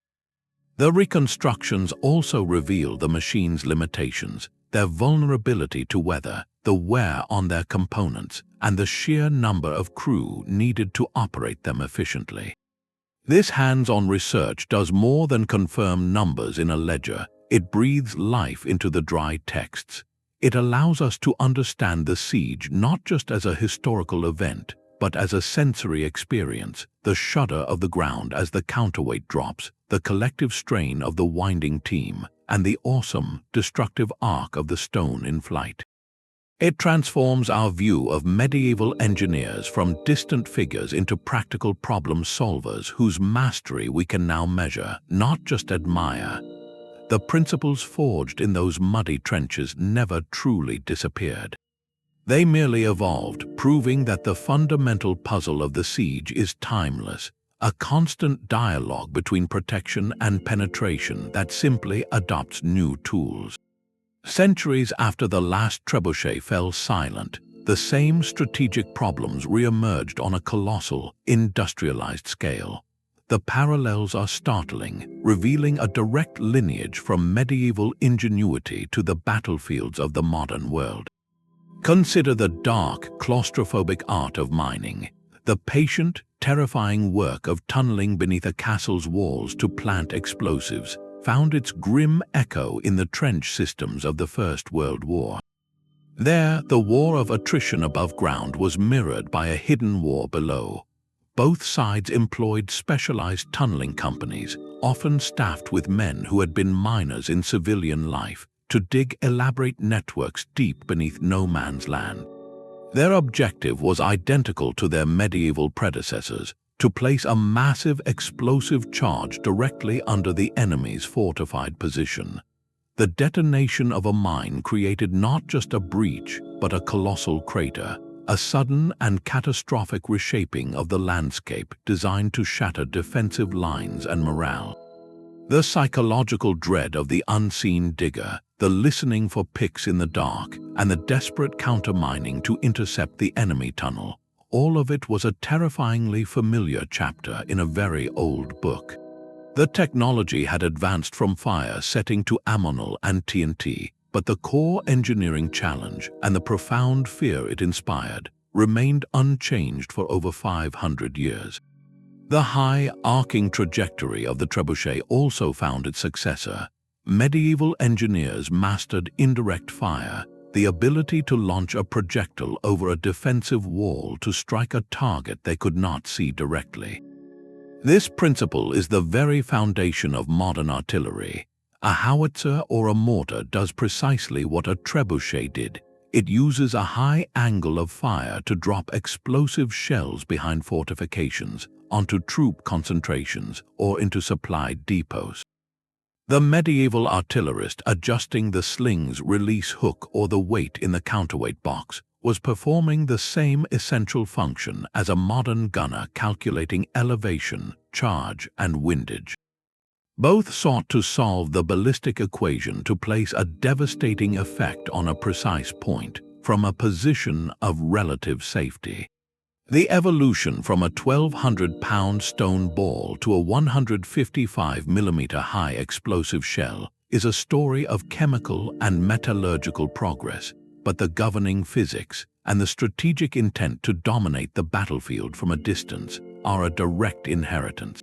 The reconstructions also reveal the machine's limitations, their vulnerability to weather, the wear on their components, and the sheer number of crew needed to operate them efficiently. This hands-on research does more than confirm numbers in a ledger. It breathes life into the dry texts. It allows us to understand the siege not just as a historical event, but as a sensory experience, the shudder of the ground as the counterweight drops, the collective strain of the winding team, and the awesome, destructive arc of the stone in flight. It transforms our view of medieval engineers from distant figures into practical problem solvers whose mastery we can now measure, not just admire. The principles forged in those muddy trenches never truly disappeared. They merely evolved, proving that the fundamental puzzle of the siege is timeless, a constant dialogue between protection and penetration that simply adopts new tools. Centuries after the last trebuchet fell silent, the same strategic problems re-emerged on a colossal, industrialized scale. The parallels are startling, revealing a direct lineage from medieval ingenuity to the battlefields of the modern world. Consider the dark, claustrophobic art of mining, the patient, terrifying work of tunneling beneath a castle's walls to plant explosives, found its grim echo in the trench systems of the First World War. There, the war of attrition above ground was mirrored by a hidden war below. Both sides employed specialized tunneling companies, often staffed with men who had been miners in civilian life, to dig elaborate networks deep beneath no man's land. Their objective was identical to their medieval predecessors, to place a massive explosive charge directly under the enemy's fortified position. The detonation of a mine created not just a breach, but a colossal crater, a sudden and catastrophic reshaping of the landscape designed to shatter defensive lines and morale. The psychological dread of the unseen digger, the listening for picks in the dark, and the desperate countermining to intercept the enemy tunnel, all of it was a terrifyingly familiar chapter in a very old book. The technology had advanced from fire setting to ammonel and TNT, but the core engineering challenge and the profound fear it inspired remained unchanged for over 500 years. The high, arcing trajectory of the trebuchet also found its successor. Medieval engineers mastered indirect fire, the ability to launch a projectile over a defensive wall to strike a target they could not see directly. This principle is the very foundation of modern artillery. A howitzer or a mortar does precisely what a trebuchet did. It uses a high angle of fire to drop explosive shells behind fortifications, onto troop concentrations, or into supply depots. The medieval artillerist adjusting the sling's release hook or the weight in the counterweight box was performing the same essential function as a modern gunner calculating elevation, charge, and windage. Both sought to solve the ballistic equation to place a devastating effect on a precise point from a position of relative safety. The evolution from a 1,200-pound stone ball to a 155mm high explosive shell is a story of chemical and metallurgical progress, but the governing physics and the strategic intent to dominate the battlefield from a distance are a direct inheritance.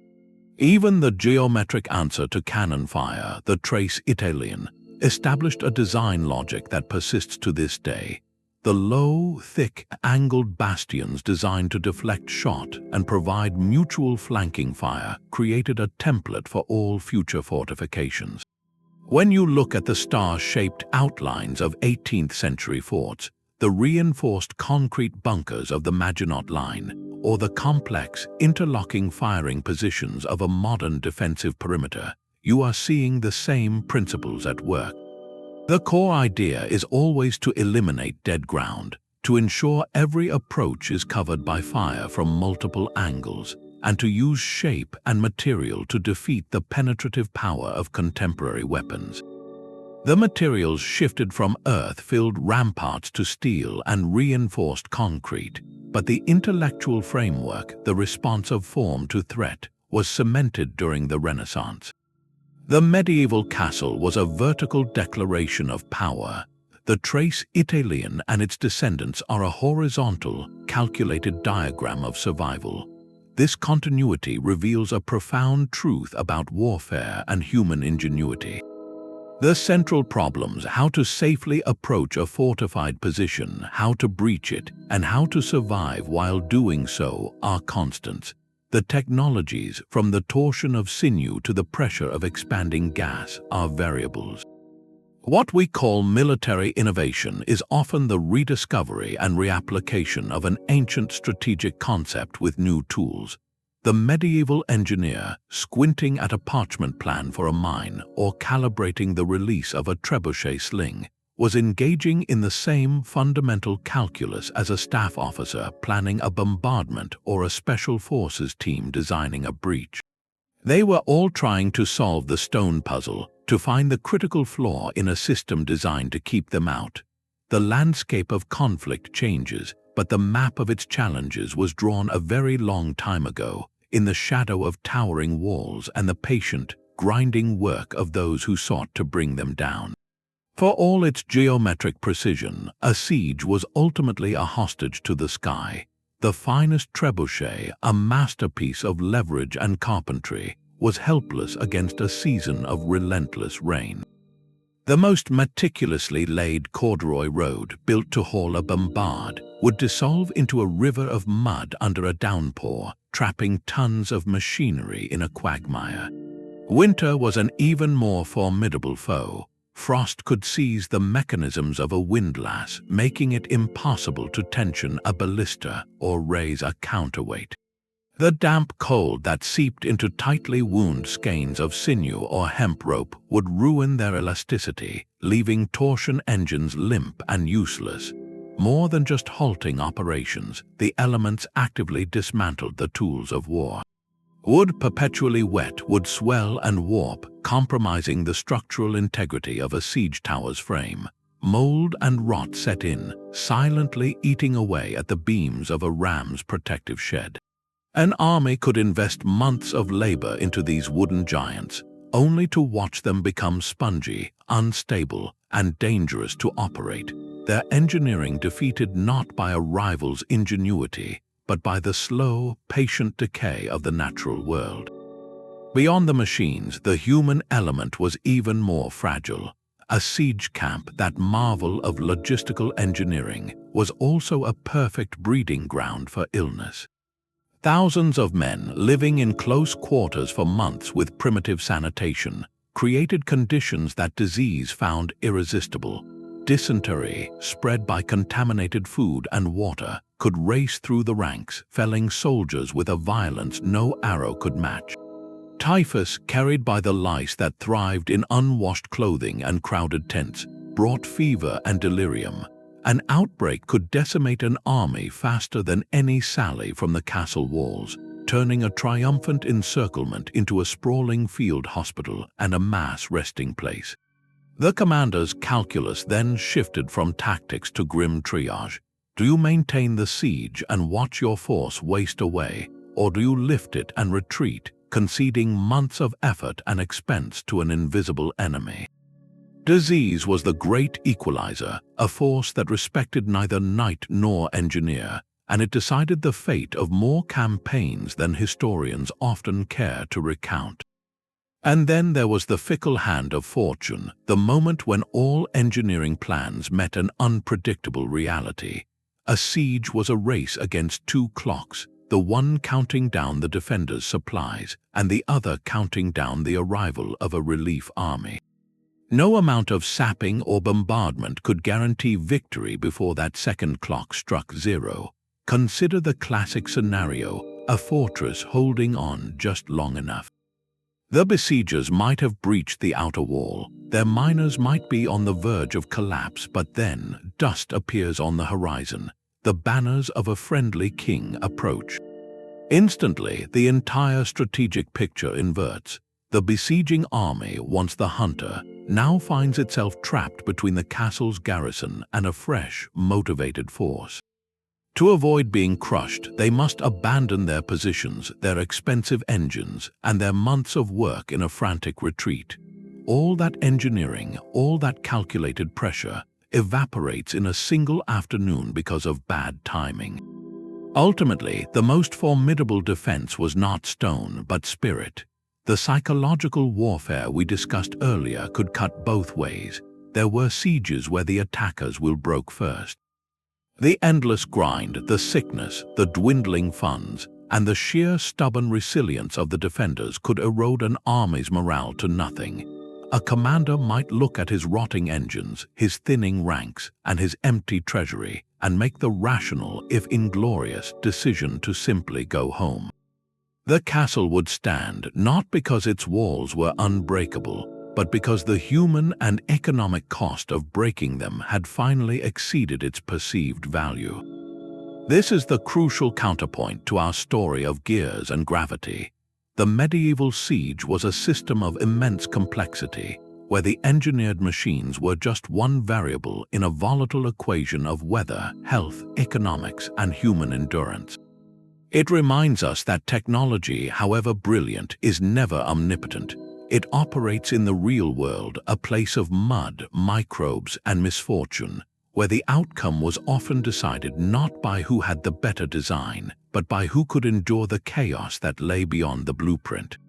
Even the geometric answer to cannon fire, the trace Italienne, established a design logic that persists to this day. The low, thick, angled bastions designed to deflect shot and provide mutual flanking fire created a template for all future fortifications. When you look at the star-shaped outlines of 18th-century forts, the reinforced concrete bunkers of the Maginot Line, or the complex, interlocking firing positions of a modern defensive perimeter, you are seeing the same principles at work. The core idea is always to eliminate dead ground, to ensure every approach is covered by fire from multiple angles, and to use shape and material to defeat the penetrative power of contemporary weapons. The materials shifted from earth-filled ramparts to steel and reinforced concrete, but the intellectual framework, the response of form to threat, was cemented during the Renaissance. The medieval castle was a vertical declaration of power. The trace Italienne and its descendants are a horizontal, calculated diagram of survival. This continuity reveals a profound truth about warfare and human ingenuity. The central problems, how to safely approach a fortified position, how to breach it, and how to survive while doing so, are constants. The technologies, from the torsion of sinew to the pressure of expanding gas, are variables. What we call military innovation is often the rediscovery and reapplication of an ancient strategic concept with new tools. The medieval engineer, squinting at a parchment plan for a mine or calibrating the release of a trebuchet sling, was engaging in the same fundamental calculus as a staff officer planning a bombardment or a special forces team designing a breach. They were all trying to solve the stone puzzle, to find the critical flaw in a system designed to keep them out. The landscape of conflict changes, but the map of its challenges was drawn a very long time ago, in the shadow of towering walls and the patient, grinding work of those who sought to bring them down. For all its geometric precision, a siege was ultimately a hostage to the sky. The finest trebuchet, a masterpiece of leverage and carpentry, was helpless against a season of relentless rain. The most meticulously laid corduroy road built to haul a bombard would dissolve into a river of mud under a downpour, trapping tons of machinery in a quagmire. Winter was an even more formidable foe. Frost could seize the mechanisms of a windlass, making it impossible to tension a ballista or raise a counterweight. The damp cold that seeped into tightly wound skeins of sinew or hemp rope would ruin their elasticity, leaving torsion engines limp and useless. More than just halting operations, the elements actively dismantled the tools of war. Wood perpetually wet would swell and warp, compromising the structural integrity of a siege tower's frame. Mold and rot set in, silently eating away at the beams of a ram's protective shed. An army could invest months of labor into these wooden giants, only to watch them become spongy, unstable, and dangerous to operate, their engineering defeated not by a rival's ingenuity, but by the slow, patient decay of the natural world. Beyond the machines, the human element was even more fragile. A siege camp, that marvel of logistical engineering, was also a perfect breeding ground for illness. Thousands of men living in close quarters for months with primitive sanitation created conditions that disease found irresistible. Dysentery, spread by contaminated food and water, could race through the ranks, felling soldiers with a violence no arrow could match. Typhus, carried by the lice that thrived in unwashed clothing and crowded tents, brought fever and delirium. An outbreak could decimate an army faster than any sally from the castle walls, turning a triumphant encirclement into a sprawling field hospital and a mass resting place. The commander's calculus then shifted from tactics to grim triage. Do you maintain the siege and watch your force waste away, or do you lift it and retreat, conceding months of effort and expense to an invisible enemy? Disease was the great equalizer, a force that respected neither knight nor engineer, and it decided the fate of more campaigns than historians often care to recount. And then there was the fickle hand of fortune, the moment when all engineering plans met an unpredictable reality. A siege was a race against two clocks, the one counting down the defenders' supplies and the other counting down the arrival of a relief army. No amount of sapping or bombardment could guarantee victory before that second clock struck zero. Consider the classic scenario, a fortress holding on just long enough. The besiegers might have breached the outer wall, their miners might be on the verge of collapse, but then dust appears on the horizon. The banners of a friendly king approach. Instantly, the entire strategic picture inverts. The besieging army, once the hunter, now finds itself trapped between the castle's garrison and a fresh, motivated force. To avoid being crushed, they must abandon their positions, their expensive engines, and their months of work in a frantic retreat. All that engineering, all that calculated pressure, evaporates in a single afternoon because of bad timing. Ultimately, the most formidable defense was not stone, but spirit. The psychological warfare we discussed earlier could cut both ways. There were sieges where the attackers will broke first. The endless grind, the sickness, the dwindling funds, and the sheer stubborn resilience of the defenders could erode an army's morale to nothing. A commander might look at his rotting engines, his thinning ranks, and his empty treasury, and make the rational, if inglorious, decision to simply go home. The castle would stand not because its walls were unbreakable, but because the human and economic cost of breaking them had finally exceeded its perceived value. This is the crucial counterpoint to our story of gears and gravity. The medieval siege was a system of immense complexity, where the engineered machines were just one variable in a volatile equation of weather, health, economics, and human endurance. It reminds us that technology, however brilliant, is never omnipotent. It operates in the real world, a place of mud, microbes, and misfortune, where the outcome was often decided not by who had the better design, but by who could endure the chaos that lay beyond the blueprint.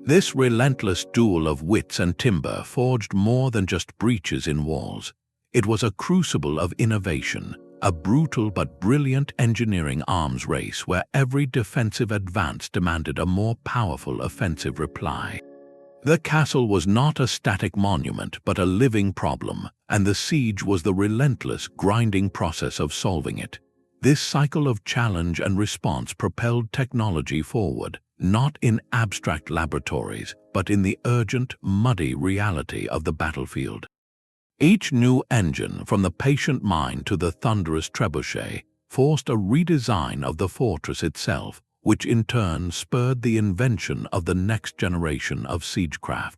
This relentless duel of wits and timber forged more than just breaches in walls. It was a crucible of innovation, a brutal but brilliant engineering arms race where every defensive advance demanded a more powerful offensive reply. The castle was not a static monument but a living problem, and the siege was the relentless, grinding process of solving it. This cycle of challenge and response propelled technology forward, not in abstract laboratories, but in the urgent, muddy reality of the battlefield. Each new engine, from the patient mine to the thunderous trebuchet, forced a redesign of the fortress itself, which in turn spurred the invention of the next generation of siegecraft.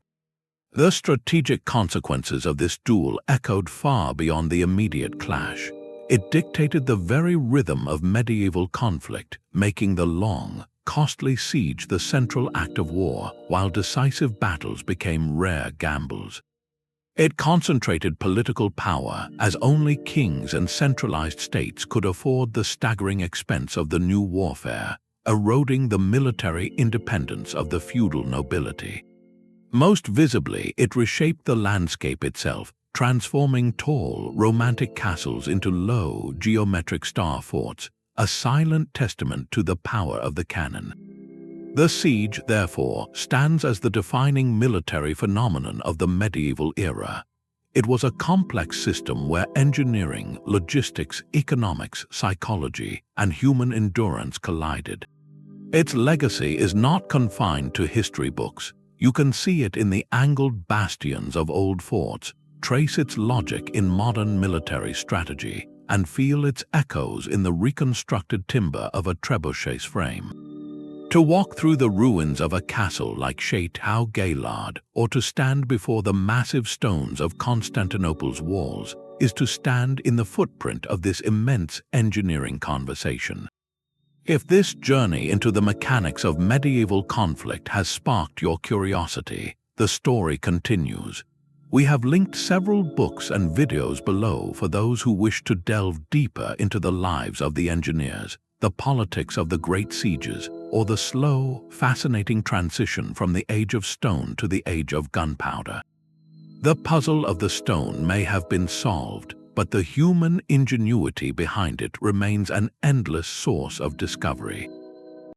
The strategic consequences of this duel echoed far beyond the immediate clash. It dictated the very rhythm of medieval conflict, making the long, costly siege the central act of war, while decisive battles became rare gambles. It concentrated political power, as only kings and centralized states could afford the staggering expense of the new warfare, eroding the military independence of the feudal nobility. Most visibly, it reshaped the landscape itself, transforming tall, romantic castles into low, geometric star forts, a silent testament to the power of the cannon. The siege, therefore, stands as the defining military phenomenon of the medieval era. It was a complex system where engineering, logistics, economics, psychology, and human endurance collided. Its legacy is not confined to history books. You can see it in the angled bastions of old forts, trace its logic in modern military strategy, and feel its echoes in the reconstructed timber of a trebuchet's frame. To walk through the ruins of a castle like Château Gaillard, or to stand before the massive stones of Constantinople's walls, is to stand in the footprint of this immense engineering conversation. If this journey into the mechanics of medieval conflict has sparked your curiosity, the story continues. We have linked several books and videos below for those who wish to delve deeper into the lives of the engineers, the politics of the great sieges, or the slow, fascinating transition from the age of stone to the age of gunpowder. The puzzle of the stone may have been solved, but the human ingenuity behind it remains an endless source of discovery.